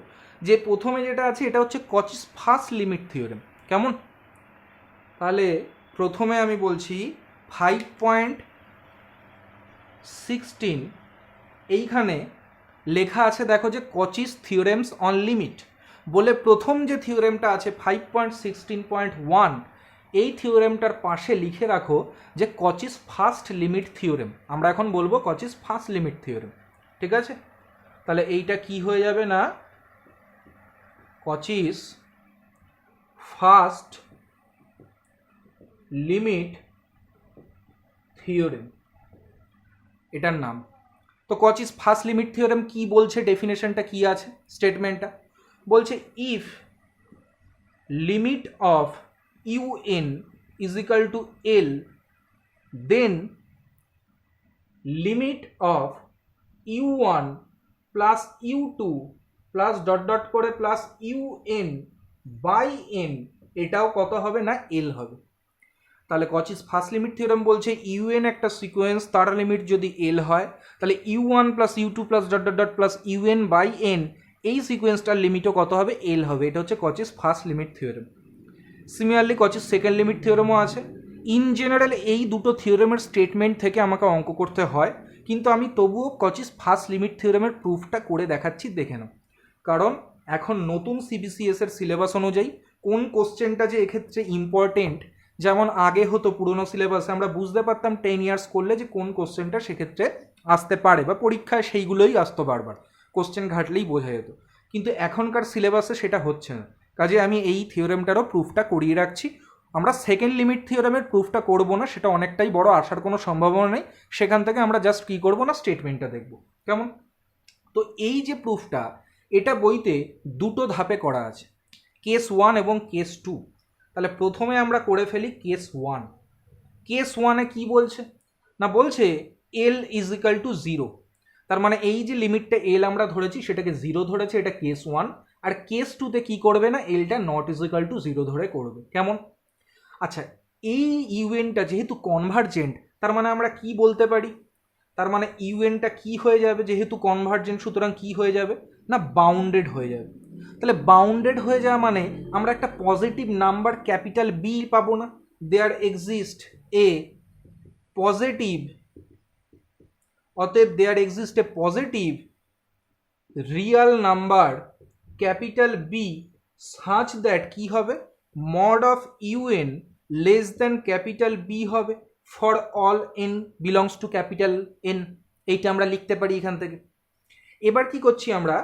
যে প্রথমে যেটা আছে এটা হচ্ছে কচিস ফার্স্ট লিমিট থিওরেম। কেমন? তাহলে প্রথমে আমি বলছি 5.16 এইখানে লেখা আছে দেখো যে কচিস থিওরেমস অন লিমিট বলে প্রথম যে থিওরেমটা আছে 5.16.1 এই থিওরেমটার পাশে লিখে রাখো যে কচিস ফার্স্ট লিমিট থিওরেম। আমরা এখন বলবো কচিস ফার্স্ট লিমিট থিওরেম, ঠিক আছে? তাহলে এইটা কি হয়ে যাবে না কচিস ফার্স্ট লিমিট থিওরেম এটার নাম। তো কচিস ফার্স্ট লিমিট থিওরেম কি বলছে, ডেফিনেশনটা কি আছে, স্টেটমেন্টটা বলছে if limit of un is equal to L, then limit of u1 plus u2 plus dot dot করে plus un by n এটাও কত হবে না L হবে। তাহলে কচিস ফার্স্ট লিমিট থিওরেম বলছে un একটা সিকোয়েন্স, তার লিমিট যদি L হয় তাহলে u1 plus u2 plus dot dot dot plus un by n এই সিকোয়েন্সটার লিমিটও কত হবে L হবে। এটা হচ্ছে Cauchy's first limit theorem. Similarly Cauchy's second limit থিওরেমও আছে। ইন জেনারেল এই দুটো থিওরেমের স্টেটমেন্ট থেকে আমাকে অঙ্ক করতে হয়, কিন্তু আমি তবুও কচিস ফার্স্ট লিমিট থিওরেমের প্রুফটা করে দেখাচ্ছি, দেখে নাও। কারণ এখন নতুন সিবিসিএস এর সিলেবাস অনুযায়ী কোন কোশ্চেনটা যে এক্ষেত্রে ইম্পর্টেন্ট, যেমন আগে হতো পুরনো সিলেবাসে আমরা বুঝতে পারতাম 10 ইয়ার্স করলে যে কোন কোশ্চেনটা সেক্ষেত্রে আসতে পারে বা পরীক্ষায় সেইগুলোই আসতো, বারবার কোশ্চেন ঘাটলেই বোঝা যেত। কিন্তু এখনকার সিলেবাসে সেটা হচ্ছে না, কাজে আমি এই থিওরেমটারও প্রুফটা করিয়ে রাখছি। আমরা সেকেন্ড লিমিট থিওরেমের প্রুফটা করব না, সেটা অনেকটাই বড়, আসার কোনো সম্ভাবনা নেই। সেখান থেকে আমরা জাস্ট কী করবো না স্টেটমেন্টটা দেখব। কেমন? তো এই যে প্রুফটা এটা বইতে দুটো ধাপে করা আছে, কেস 1 এবং কেস 2। তাহলে প্রথমে আমরা করে ফেলি কেস 1। কেস 1-এ কী বলছে না, বলছে L ইজ ইকাল টু 0। তার মানে এই যে লিমিটটা L আমরা ধরেছি সেটাকে 0 ধরেছে, এটা কেস 1। আর কেস 2-তে কী করবে না, এলটা নট ইজ ইকাল টু 0 ধরে করবে। কেমন? আচ্ছা এই ইউএনটা যেহেতু কনভার্জেন্ট, তার মানে আমরা কি বলতে পারি, তার মানে ইউএনটা কি হয়ে যাবে, যেহেতু কনভার্জেন্ট সুতরাং কি হয়ে যাবে না বাউন্ডেড হয়ে যাবে। তাহলে বাউন্ডেড হয়ে যাওয়া মানে আমরা একটা পজিটিভ নাম্বার ক্যাপিটাল বি পাবো না। দেয়ার এক্সিস্ট এ পজিটিভ, অতএব there exist a positive real number capital B such that কি হবে, mod of UN less than capital B হবে for all n belongs to capital N. এইটা আমরা লিখতে পারি এখান থেকে। এবার কি করছি আমরা,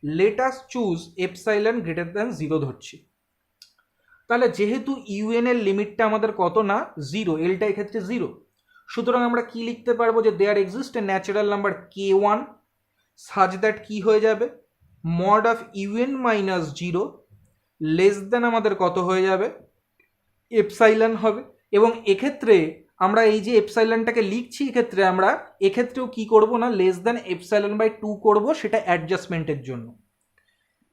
let us choose epsilon greater than 0 ধরছি। তাহলে যেহেতু ইউএন এর লিমিটটা আমাদের কত না 0, এলটা এক্ষেত্রে 0, সুতরাং আমরা কি লিখতে পারবো যে there exist a natural number k1 such that কি হয়ে যাবে, mod of UN minus 0 less than আমাদের কত হয়ে যাবে এপসাইলন হবে। এবং এক্ষেত্রে আমরা এই যে এপসাইলনটাকে লিখছি, এক্ষেত্রে আমরা এক্ষেত্রেও কি করব না লেস দ্যান এপসাইলন বাই 2 করব, সেটা অ্যাডজাস্টমেন্টের জন্য।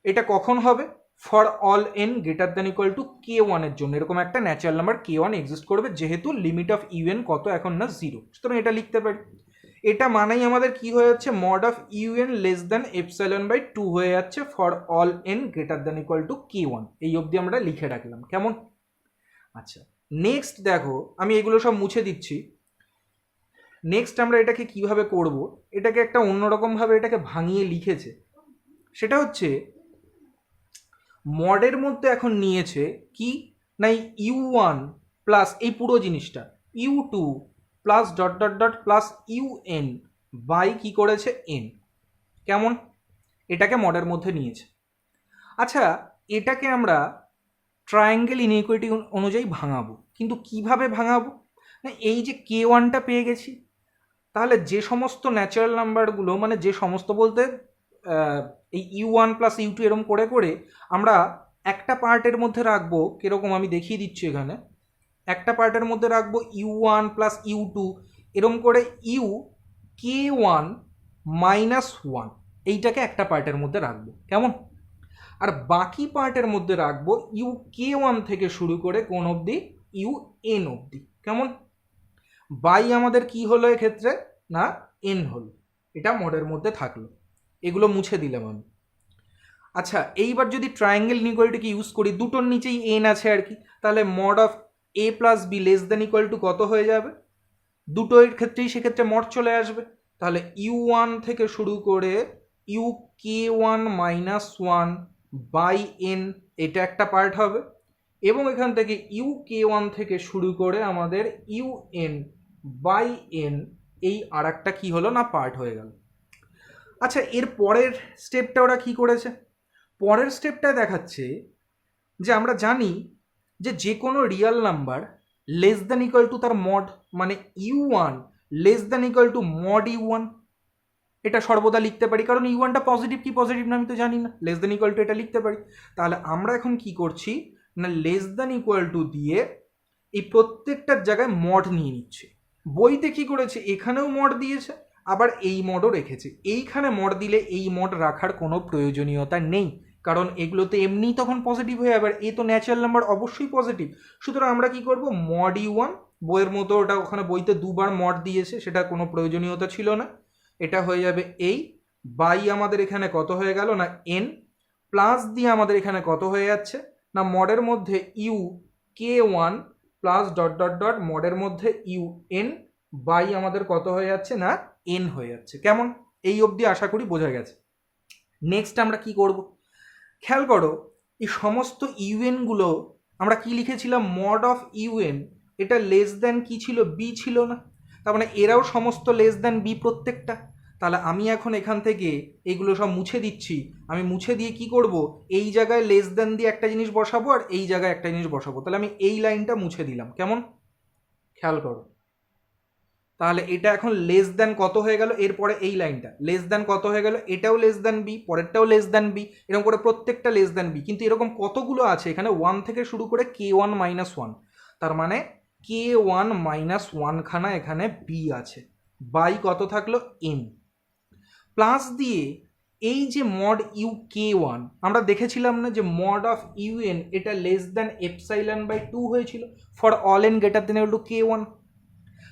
এটা কখন হবে, for all N greater than equal to k1 এর জন্য এরকম একটা ন্যাচারাল নাম্বার k1 এক্সিস্ট করবে, যেহেতু লিমিট অফ ইউএন কত এখন না 0, সুতরাং এটা লিখতে পারি। এটা মানেই আমাদের কি হয়ে যাচ্ছে, mod of UN less than epsilon by 2 হয়ে যাচ্ছে for all N greater than equal to k1। এই অবধি আমরা লিখে রাখলাম, কেমন? আচ্ছা, নেক্সট দেখো, আমি এগুলো সব মুছে দিচ্ছি। নেক্সট আমরা এটাকে কিভাবে করব, এটাকে একটা অন্যরকমভাবে এটাকে ভাঙিয়ে লিখেছে। সেটা হচ্ছে মডের মধ্যে এখন নিয়েছে কি না, u1 প্লাস এই পুরো জিনিসটা u2 plus dot dot dot plus un by কি করেছে n, কেমন? এটাকে মডের মধ্যে নিয়েছে। আচ্ছা, এটাকে আমরা ট্রায়াঙ্গেল ইনইকুয়ালিটি অনুযায়ী ভাঙাবো, কিন্তু কিভাবে ভাঙাবো না, এই যে k1টা পেয়ে গেছি, তাহলে যে সমস্ত ন্যাচারাল নাম্বারগুলো, মানে যে সমস্ত বলতে এই u1 প্লাস u2 এরকম করে করে আমরা একটা পার্টের মধ্যে রাখবো, কিরকম আমি দেখিয়ে দিচ্ছি এখানে। একটা পার্টের মধ্যে রাখবো u1 প্লাস u2 এরকম করে k1 মাইনাস 1, এইটাকে একটা পার্টের মধ্যে রাখবো, কেমন? আর বাকি পার্টের মধ্যে রাখবো k1 থেকে শুরু করে কোন অবধি un অবধি, কেমন? বাই আমাদের কি হলো এক্ষেত্রে না n হলো, এটা মডের মধ্যে থাকলো। এগুলো মুছে দিলাম আমি। আচ্ছা, এইবার যদি ট্রায়াঙ্গেল ইনইকুয়ালিটিকে ইউজ করি, দুটোর নিচেই n আছে আর কি, তাহলে mod of a plus B less than equal to কত হয়ে যাবে? দুটোর ক্ষেত্রেই সেক্ষেত্রে মড চলে আসবে, তাহলে u1 থেকে শুরু করে k1 মাইনাস 1 বাই n, এটা একটা পার্ট হবে, এবং এখান থেকে k1 থেকে শুরু করে আমাদের un বাই n, এই আর একটা কী হলো না পার্ট হয়ে গেল। আচ্ছা, এর পরের স্টেপটা ওরা কী করেছে? পরের স্টেপটা দেখাচ্ছে যে আমরা জানি যে কোনো real number less than equal two তার মড, মানে u1 less than equal two mod u1, এটা সর্বদা লিখতে পারি, কারণ u1টা পজিটিভ কি পজিটিভ না আমি তো জানি না, লেস দ্যান ইকুয়াল টু এটা লিখতে পারি। তাহলে আমরা এখন কি করছি না, লেস দ্যান ইকুয়াল টু দিয়ে এই প্রত্যেকটার জায়গায় মড নিয়ে নিচ্ছে। বইতে কি করেছে, এখানেও মড দিয়েছে, আবার এই মডও রেখেছে। এইখানে মড দিলে এই মড রাখার কোনো প্রয়োজনীয়তা নেই, কারণ এগুলোতে এমনিই তখন পজিটিভ হয়ে যাবে, এ তো ন্যাচারাল নাম্বার, অবশ্যই পজিটিভ। সুতরাং আমরা কি করব, মড u1, বইয়ের মতো ওটা ওখানে বইতে দুবার মড দিয়েছে, সেটা কোনো প্রয়োজনীয়তা ছিল না, এটা হয়ে যাবে এই বাই আমাদের এখানে কত হয়ে গেল না n, প্লাস দিয়ে আমাদের এখানে কত হয়ে যাচ্ছে না মডের মধ্যে k1 plus dot dot dot মডের মধ্যে un বাই আমাদের কত হয়ে যাচ্ছে না n হয়ে যাচ্ছে, কেমন? এই অবধি আশা করি বোঝা গেছে। নেক্সট আমরা কি করব, খেয়াল করো, এই সমস্ত ইউএনগুলো আমরা কি লিখেছিলাম, মড অফ ইউএন, এটা লেস দ্যান কি ছিল, বি ছিল না, তার মানে এরাও সমস্ত লেস দ্যান বি প্রত্যেকটা। তাহলে আমি এখন এখান থেকে এইগুলো সব মুছে দিচ্ছি। আমি মুছে দিয়ে কি করব, এই জায়গায় লেস দ্যান দিয়ে একটা জিনিস বসাবো আর এই জায়গায় একটা জিনিস বসাবো। তাহলে আমি এই লাইনটা মুছে দিলাম, কেমন? খেয়াল করো, তাহলে এটা এখন লেস দ্যান কত হয়ে গেল, এরপরে এই লাইনটা লেস দ্যান কত হয়ে গেল, এটাও লেস দ্যান বি, পরেরটাও লেস দ্যান বি, এরকম করে প্রত্যেকটা লেস দ্যান বি। কিন্তু এরকম কতগুলো আছে এখানে, 1 থেকে শুরু করে k1 মাইনাস 1, তার মানে k1 মাইনাস 1 খানা এখানে বি আছে, বাই কত থাকলো n, প্লাস দিয়ে এই যে মড k1 আমরা দেখেছিলাম না যে মড অফ un এটা লেস দ্যান এপসাইলন বাই 2 হয়েছিল for all N greater than equal to k1।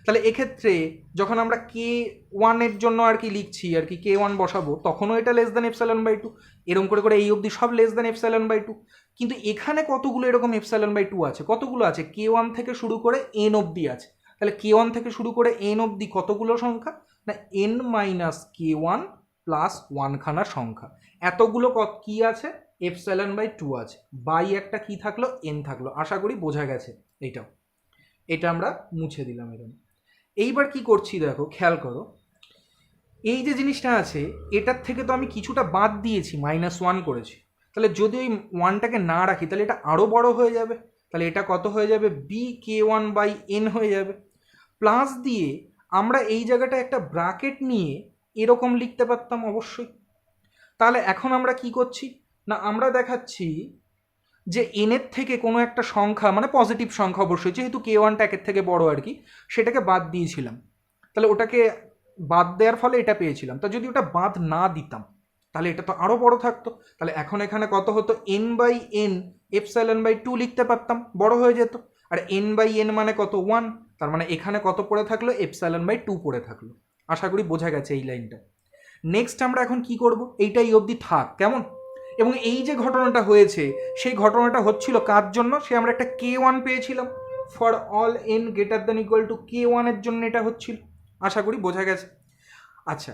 তাহলে এক্ষেত্রে যখন আমরা k1 এর জন্য আর কি লিখছি আর কি, k1 বসাবো, তখনও এটা লেস দ্যান এপসাইলন বাই 2, এরকম করে করে এই অবধি সব লেস দ্যান এপসাইলন বাই 2। কিন্তু এখানে কতগুলো এরকম এপসাইলন বাই 2 আছে, কতগুলো আছে, k1 থেকে শুরু করে n অবধি আছে। তাহলে k1 থেকে শুরু করে n অবধি কতগুলো সংখ্যা না, n মাইনাস k1 প্লাস 1 খানা সংখ্যা, এতগুলো কি আছে, এপসাইলন বাই 2 আছে, বাই একটা কি থাকলো, n থাকলো। আশা করি বোঝা গেছে এইটাও। এটা আমরা মুছে দিলাম এরকম। এইবার কি করছি দেখো, খেয়াল করো, এই যে জিনিসটা আছে এটার থেকে তো আমি কিছুটা বাদ দিয়েছি, -1 করেছি। তাহলে যদি ওই 1টাকে না রাখি তাহলে এটা আরও বড় হয়ে যাবে, তাহলে এটা কত হয়ে যাবে, bk1 বাই n হয়ে যাবে। প্লাস দিয়ে আমরা এই জায়গাটা একটা ব্র্যাকেট নিয়ে এরকম লিখতে পারতাম অবশ্যই। তাহলে এখন আমরা কি করছি না, আমরা দেখাচ্ছি যে এনের থেকে কোনো একটা সংখ্যা, মানে পজিটিভ সংখ্যা অবশ্যই, যেহেতু k1টা একের থেকে বড় আর কি, সেটাকে বাদ দিয়েছিলাম। তাহলে ওটাকে বাদ দেওয়ার ফলে এটা পেয়েছিলাম। তা যদি ওটা বাদ না দিতাম তাহলে এটা তো আরও বড় থাকতো। তাহলে এখন এখানে কত হতো, n by n epsilon by 2 লিখতে পারতাম, বড় হয়ে যেত। আর n বাই n মানে কত, 1, তার মানে এখানে কত পড়ে থাকলো, এপসাইলন বাই 2 পড়ে থাকলো। আশা করি বোঝা গেছে এই লাইনটা। নেক্সট আমরা এখন কি করব, এইটা এই অবধি থাক কেমন। এবং এই যে ঘটনাটা হয়েছে সেই ঘটনাটা হচ্ছিল কার জন্য, সে আমরা একটা K1 পেয়েছিলাম for all n greater than equal to K1 এর জন্য এটা হচ্ছিল। আশা করি বোঝা গেছে। আচ্ছা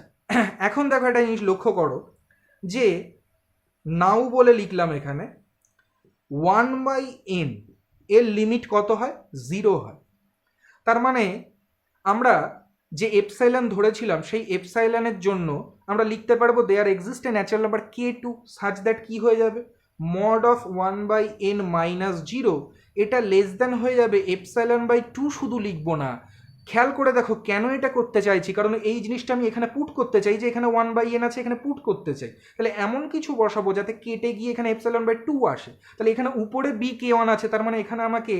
এখন দেখো একটা জিনিস লক্ষ্য করো যে নাও বলে লিখলাম এখানে 1/n এর লিমিট কত হয়, 0 হয়। তার মানে আমরা যে এপসাইলন ধরেছিলাম সেই এপসাইলনের জন্য আমরা লিখতে পারবো there exist a natural number K2 such that কি হয়ে যাবে, মড অফ 1/n মাইনাস 0 এটা লেস দ্যান হয়ে যাবে এপসাইলন বাই 2। শুধু লিখবো না, খেয়াল করে দেখো কেন এটা করতে চাইছি, কারণ এই জিনিসটা আমি এখানে পুট করতে চাই যে এখানে 1/n আছে, এখানে পুট করতে চাই, তাহলে এমন কিছু বসাবো যাতে কেটে গিয়ে এখানে এপসাইলন বাই 2 আসে। তাহলে এখানে উপরে bk1 আছে, তার মানে এখানে আমাকে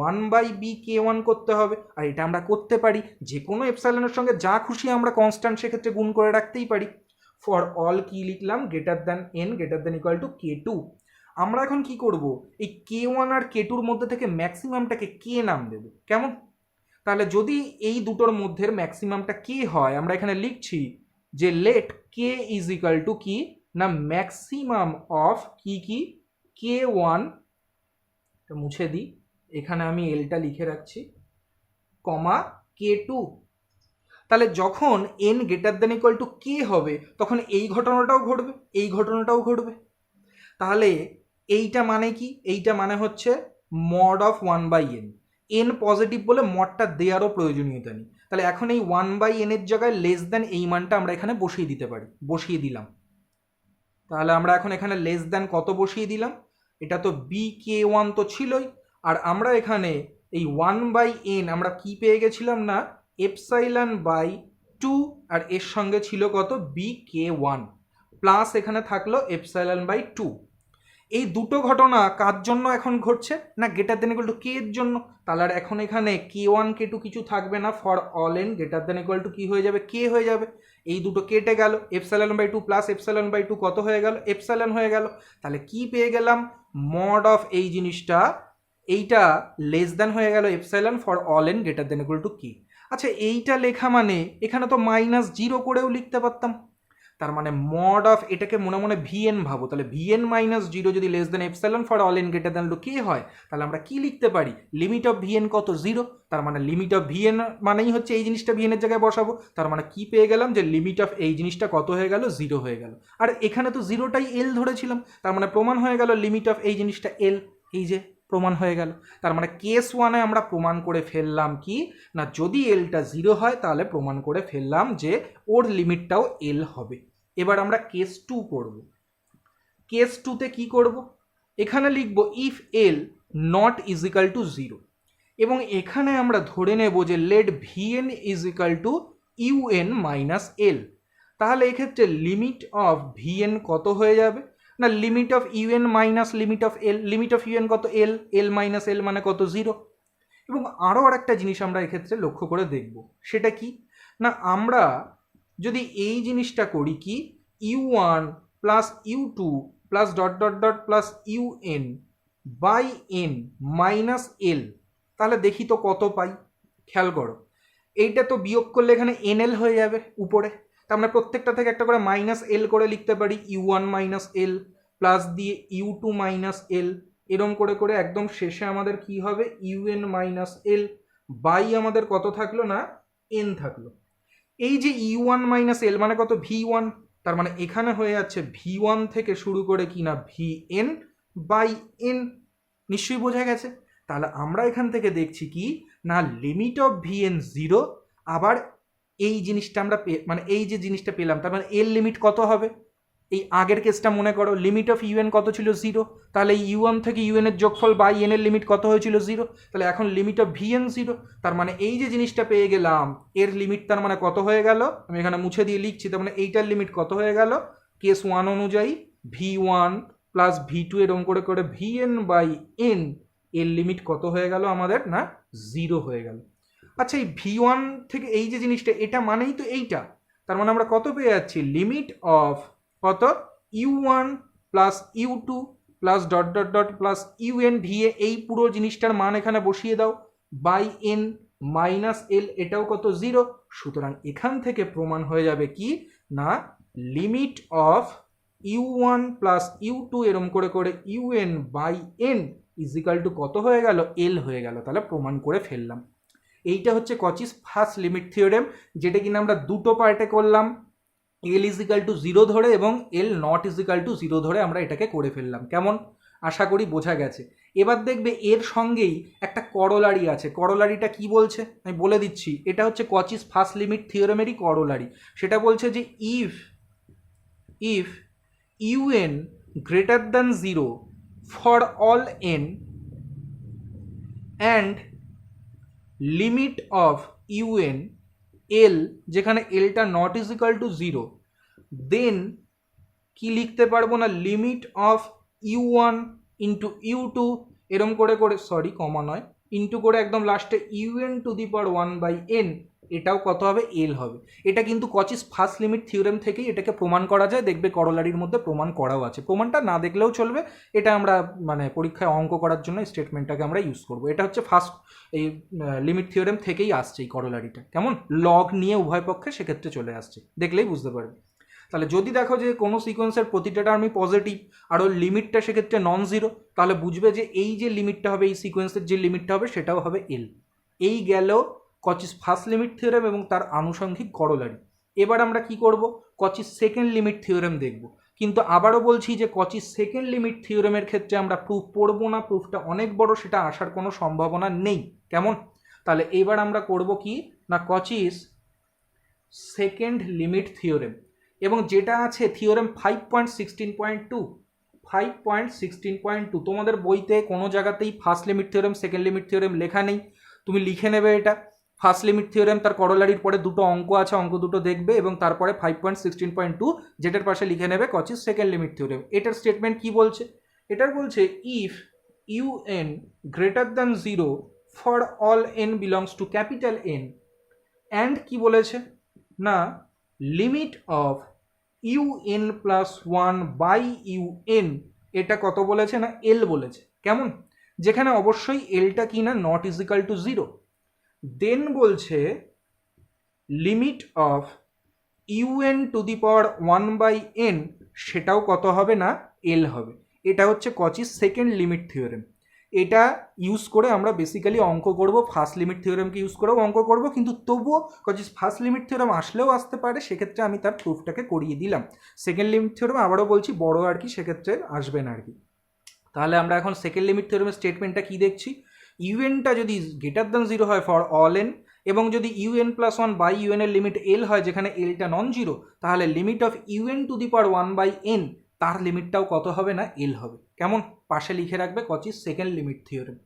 1/bk1 করতে হবে। আর এটা আমরা করতে পারি যে কোনো এপসাইলনের সঙ্গে যা খুশি আমরা কনস্ট্যান্ট সেক্ষেত্রে গুণ করে রাখতেই পারি। ফর অল কি লিখলাম, greater than n greater than equal two K2। আমরা এখন কি করব, এই K1 আর K2 এর মধ্যে থেকে ম্যাক্সিমামটাকে K নাম দেব কেমন। তাহলে যদি এই দুটোর মধ্যে ম্যাক্সিমামটা কে হয়, আমরা এখানে লিখছি যে let K is equal to কি না ম্যাক্সিমাম অফ কি কি K1, মুছে দিই, এখানে আমি এলটা লিখে রাখছি, কমা K2। তাহলে যখন n greater than equal to K হবে তখন এই ঘটনাটাও ঘটবে, এই ঘটনাটাও ঘটবে। তাহলে এইটা মানে কি, এইটা মানে হচ্ছে mod of 1/n। n positive বলে মডটা দেওয়ারও প্রয়োজনীয়তা নেই। তাহলে এখন এই 1/n এর জায়গায় লেস দ্যান এই মানটা আমরা এখানে বসিয়ে দিতে পারি, বসিয়ে দিলাম। তাহলে আমরা এখন এখানে লেস দ্যান কত বসিয়ে দিলাম, এটা তো bk1 তো ছিলই, আর আমরা এখানে এই 1/n আমরা কি পেয়ে গেছিলাম না এপসাইলন বাই 2, আর এর সঙ্গে ছিল কত bk1 প্লাস এখানে থাকলো এপসাইলন বাই 2। এই দুটো ঘটনা কার জন্য এখন ঘটছে না greater than equal to K এর জন্য। তাহলে আর এখন এখানে K1 K2 কিছু থাকবে না, for all n greater than equal to কি হয়ে যাবে, কে হয়ে যাবে। এই দুটো কেটে গেল, epsilon by 2 plus epsilon by 2 কত হয়ে গেল, এপসাইলন হয়ে গেল। তাহলে কি পেয়ে গেলাম, মড অফ এই জিনিসটা এইটা লেস দ্যান হয়ে গেল epsilon for all n greater than equal to K. আচ্ছা এইটা লেখা মানে এখানে তো -0 করেও লিখতে পারতাম, তার মানে মড অফ এটাকে মনে মনে vn ভাবো, তাহলে vn -0 যদি less then epsilon for all n greater then K হয়, তাহলে আমরা কি লিখতে পারি, লিমিট অফ vn কত 0। তার মানে লিমিট অফ vn মানেই হচ্ছে এই জিনিসটা vn এর জায়গায় বসাবো। তার মানে কি পেয়ে গেলাম যে লিমিট অফ এই জিনিসটা কত হয়ে গেল, 0 হয়ে গেল। আর এখানে তো 0টাই l ধরেছিলাম, তার মানে প্রমাণ হয়ে গেল লিমিট অফ এই জিনিসটা l, এই যে প্রমাণ হয়ে গেল। তার মানে কেস 1-এ আমরা প্রমাণ করে ফেললাম কি না যদি lটা 0 হয় তাহলে প্রমাণ করে ফেললাম যে ওর লিমিটটাও l হবে। এবার আমরা কেস 2 করব। কেস 2তে কি করব, এখানে লিখব if L naught is equal to 0, এবং এখানে আমরা ধরে নেব যে let vn is equal to un minus L. তাহলে এক্ষেত্রে লিমিট অফ vn কত হয়ে যাবে না limit of un minus limit of L, limit of un কত এল, এল মাইনাস এল মানে কত 0। এবং আরও আরেকটা জিনিস আমরা এক্ষেত্রে লক্ষ্য করে দেখব, সেটা কি না আমরা যদি এই জিনিসটা করি কি u1 plus u2 plus dot dot dot plus un by n minus L, তাহলে দেখি তো কত পাই। খেয়াল করো এইটা তো বিয়োগ করলে এখানে nl হয়ে যাবে উপরে, তার মানে প্রত্যেকটা থেকে একটা করে মাইনাস এল করে লিখতে পারি, u1 মাইনাস এল প্লাস দিয়ে u2 মাইনাস এল, এরম করে করে একদম শেষে আমাদের কি হবে un মাইনাস এল বাই আমাদের কত থাকলো না n থাকলো। এই যে u1 মাইনাস এল মানে কত v1, তার মানে এখানে হয়ে যাচ্ছে v1 থেকে শুরু করে কি না vn বাই n। নিশ্চয়ই বোঝা গেছে। তাহলে আমরা এখান থেকে দেখছি কি না লিমিট অফ vn 0, আবার এই জিনিসটা আমরা মানে এই যে জিনিসটা পেলাম তার মানে এর লিমিট কত হবে, এই আগের কেসটা মনে করো লিমিট অফ un কত ছিল 0, তাহলে এই u1 থেকে un এর যোগফল বাই n এর লিমিট কত হয়েছিল 0, তাহলে এখন লিমিট অফ vn 0, তার মানে এই যে জিনিসটা পেয়ে গেলাম এর লিমিট তার মানে কত হয়ে গেল, আমি এখানে মুছে দিয়ে লিখছি, তার মানে এইটার লিমিট কত হয়ে গেল কেস 1 অনুযায়ী v1 প্লাস v2 এরকম করে করে vn বাই n এর লিমিট কত হয়ে গেল আমাদের না 0 হয়ে গেল। আচ্ছা এই v1 থেকে এই যে জিনিসটা এটা মানেই তো এইটা, তার মানে আমরা কত পেয়ে যাচ্ছি লিমিট অফ কত u1 plus u2 plus dot dot dot plus un va, এই পুরো জিনিসটার মান এখানে বসিয়ে দাও বাই n মাইনাস এল এটাও কত 0, সুতরাং এখান থেকে প্রমাণ হয়ে যাবে কি না limit of u1 plus u2 এরম করে করে un by n is equal to কত হয়ে গেল এল হয়ে গেল। তাহলে প্রমাণ করে ফেললাম। এইটা হচ্ছে কচিস ফার্স্ট লিমিট থিওরেম, যেটা কিনা আমরা দুটো পার্টে করলাম, এল ইজিক্যাল টু 0 ধরে এবং এল নট ইজিক্যাল টু 0 ধরে আমরা এটাকে করে ফেললাম। কেমন, আশা করি বোঝা গেছে। এবার দেখবে এর সঙ্গেই একটা করোলারি আছে। করোলারিটা কি বলছে আমি বলে দিচ্ছি, এটা হচ্ছে কচিস ফার্স্ট লিমিট থিওরেমেরই করোলারি। সেটা বলছে যে if un greater than 0 for all n and limit of un এল, যেখানে এলটা নট ইজিক্যাল টু 0, দেন কি লিখতে পারবো না limit of u1 into u2 এরম করে করে, সরি কমা নয়, ইন্টু করে একদম লাস্টে un to the power 1 by n, এটাও কত হবে এল হবে। এটা কিন্তু কচিস ফার্স্ট লিমিট থিওরেম থেকেই এটাকে প্রমাণ করা যায়। দেখবে করোলারির মধ্যে প্রমাণ করাও আছে, প্রমাণটা না দেখলেও চলবে। এটা আমরা মানে পরীক্ষায় অঙ্ক করার জন্য স্টেটমেন্টটাকে আমরা ইউজ করব। এটা হচ্ছে ফার্স্ট এই লিমিট থিওরেম থেকেই আসছে এই করোলারিটা। কেমন, লগ নিয়ে উভয় পক্ষে সেক্ষেত্রে চলে আসছে, দেখলেই বুঝতে পারবে। তাহলে যদি দেখো যে কোনো সিকোয়েন্সের প্রতিটা টার্মই পজিটিভ আর ওর লিমিটটা সেক্ষেত্রে নন জিরো, তাহলে বুঝবে যে এই যে লিমিটটা হবে এই সিকোয়েন্সের যে লিমিটটা হবে সেটাও হবে এল। এই গেল কচিস ফার্স্ট লিমিট থিওরেম এবং তার আনুষঙ্গিক করোলারি। এবার আমরা কি করব, কচিস সেকেন্ড লিমিট থিওরেম দেখব। কিন্তু আবারও বলছি যে কচিস সেকেন্ড লিমিট থিওরেমের ক্ষেত্রে আমরা প্রুফ পড়বো না, প্রুফটা অনেক বড়, সেটা আসার কোনো সম্ভাবনা নেই। কেমন, তাহলে এবার আমরা করব কি না কচিস সেকেন্ড লিমিট থিওরেম, এবং যেটা আছে থিওরেম 5.16.2 তোমাদের বইতে কোনো জায়গাতেই first limit theorem second limit theorem লেখা নেই। তুমি লিখে নেবে এটা ফার্স্ট লিমিট থিওরেম, তার করোলারির পরে দুটো অঙ্ক আছে, অঙ্ক দুটো দেখবে এবং তারপরে 5.16.2 যেটার পাশে লিখে নেবে কচিস সেকেন্ড লিমিট থিওরেম। এটার স্টেটমেন্ট কি বলছে, এটার বলছে if un greater than 0 for all n belongs to capital N and কি বলেছে না limit of un plus 1 by un, এটা কত বলেছে না এল বলেছে। কেমন, যেখানে অবশ্যই এলটা কি না নট ইজিক্যাল টু 0, দেন বলছে limit of un to the power 1 by n, সেটাও কত হবে না এল হবে। এটা হচ্ছে কচিস সেকেন্ড লিমিট থিওরেম। এটা ইউজ করে আমরা বেসিক্যালি অঙ্ক করব, ফার্স্ট লিমিট থিওরেমকে ইউজ করেও অঙ্ক করব, কিন্তু তবুও কচিস ফার্স্ট লিমিট থিওরেম আসলেও আসতে পারে, সেক্ষেত্রে আমি তার প্রুফটাকে করিয়ে দিলাম। সেকেন্ড লিমিট থিওরেম আবারও বলছি বড় আর কি, সেক্ষেত্রে আসবে না আর কি। তাহলে আমরা এখন সেকেন্ড লিমিট থিওরেমের স্টেটমেন্টটা কি দেখছি, ইউএনটা যদি গ্রেটার দ্যান 0 হয় ফর অল এন, এবং যদি un প্লাস 1 বাই un এর লিমিট এল হয় যেখানে এলটা নন জিরো, তাহলে limit of un to the power 1 by n, তার লিমিটটাও কত হবে না এল হবে। কেমন, পাশে লিখে রাখবে কচিস সেকেন্ড লিমিট থিওরেম।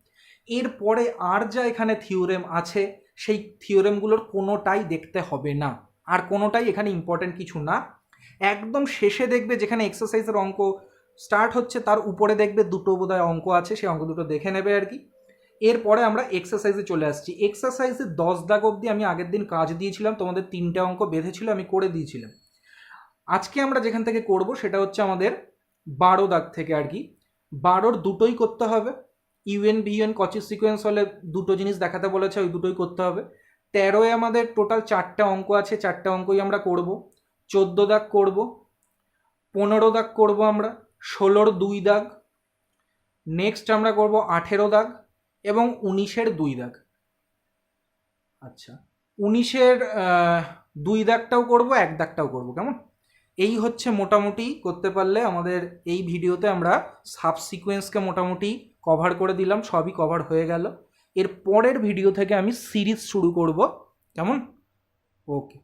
এরপরে আর যা এখানে থিওরেম আছে সেই থিওরেমগুলোর কোনোটাই দেখতে হবে না, আর কোনোটাই এখানে ইম্পর্টেন্ট কিছু না। একদম শেষে দেখবে যেখানে এক্সারসাইজের অঙ্ক স্টার্ট হচ্ছে তার উপরে দেখবে দুটো বোধহয় অঙ্ক আছে, সেই অঙ্ক দুটো দেখে নেবে আর কি। এরপরে আমরা এক্সারসাইজে চলে আসছি। এক্সারসাইজে 10 দাগ অবধি আমি আগের দিন কাজ দিয়েছিলাম, তোমাদের 3টে অঙ্ক বেঁধেছিল, আমি করে দিয়েছিলাম। আজকে আমরা যেখান থেকে করব সেটা হচ্ছে আমাদের 12 দাগ থেকে আর কি। 12-র দুটোই করতে হবে, un vun কচিস সিকোয়েন্স হলে দুটো জিনিস দেখাতে বলেছে, ওই দুটোই করতে হবে। 13-এ আমাদের টোটাল 4টে অঙ্ক আছে, 4টে অঙ্কই আমরা করব। 14 দাগ করব, 15 দাগ করব আমরা, 16-র 2 দাগ, নেক্সট আমরা করব 18 দাগ এবং 19-এর 2 দাগ। আচ্ছা, 19-এর 2 দাগটাও করব, 1 দাগটাও করব। কেমন, এই হচ্ছে মোটামুটি করতে পারলে আমাদের এই ভিডিওতে আমরা সাবসিকোয়েন্সকে মোটামুটি কভার করে দিলাম, সবই কভার হয়ে গেল। এর পরের ভিডিও থেকে আমি সিরিজ শুরু করব। কেমন, ওকে।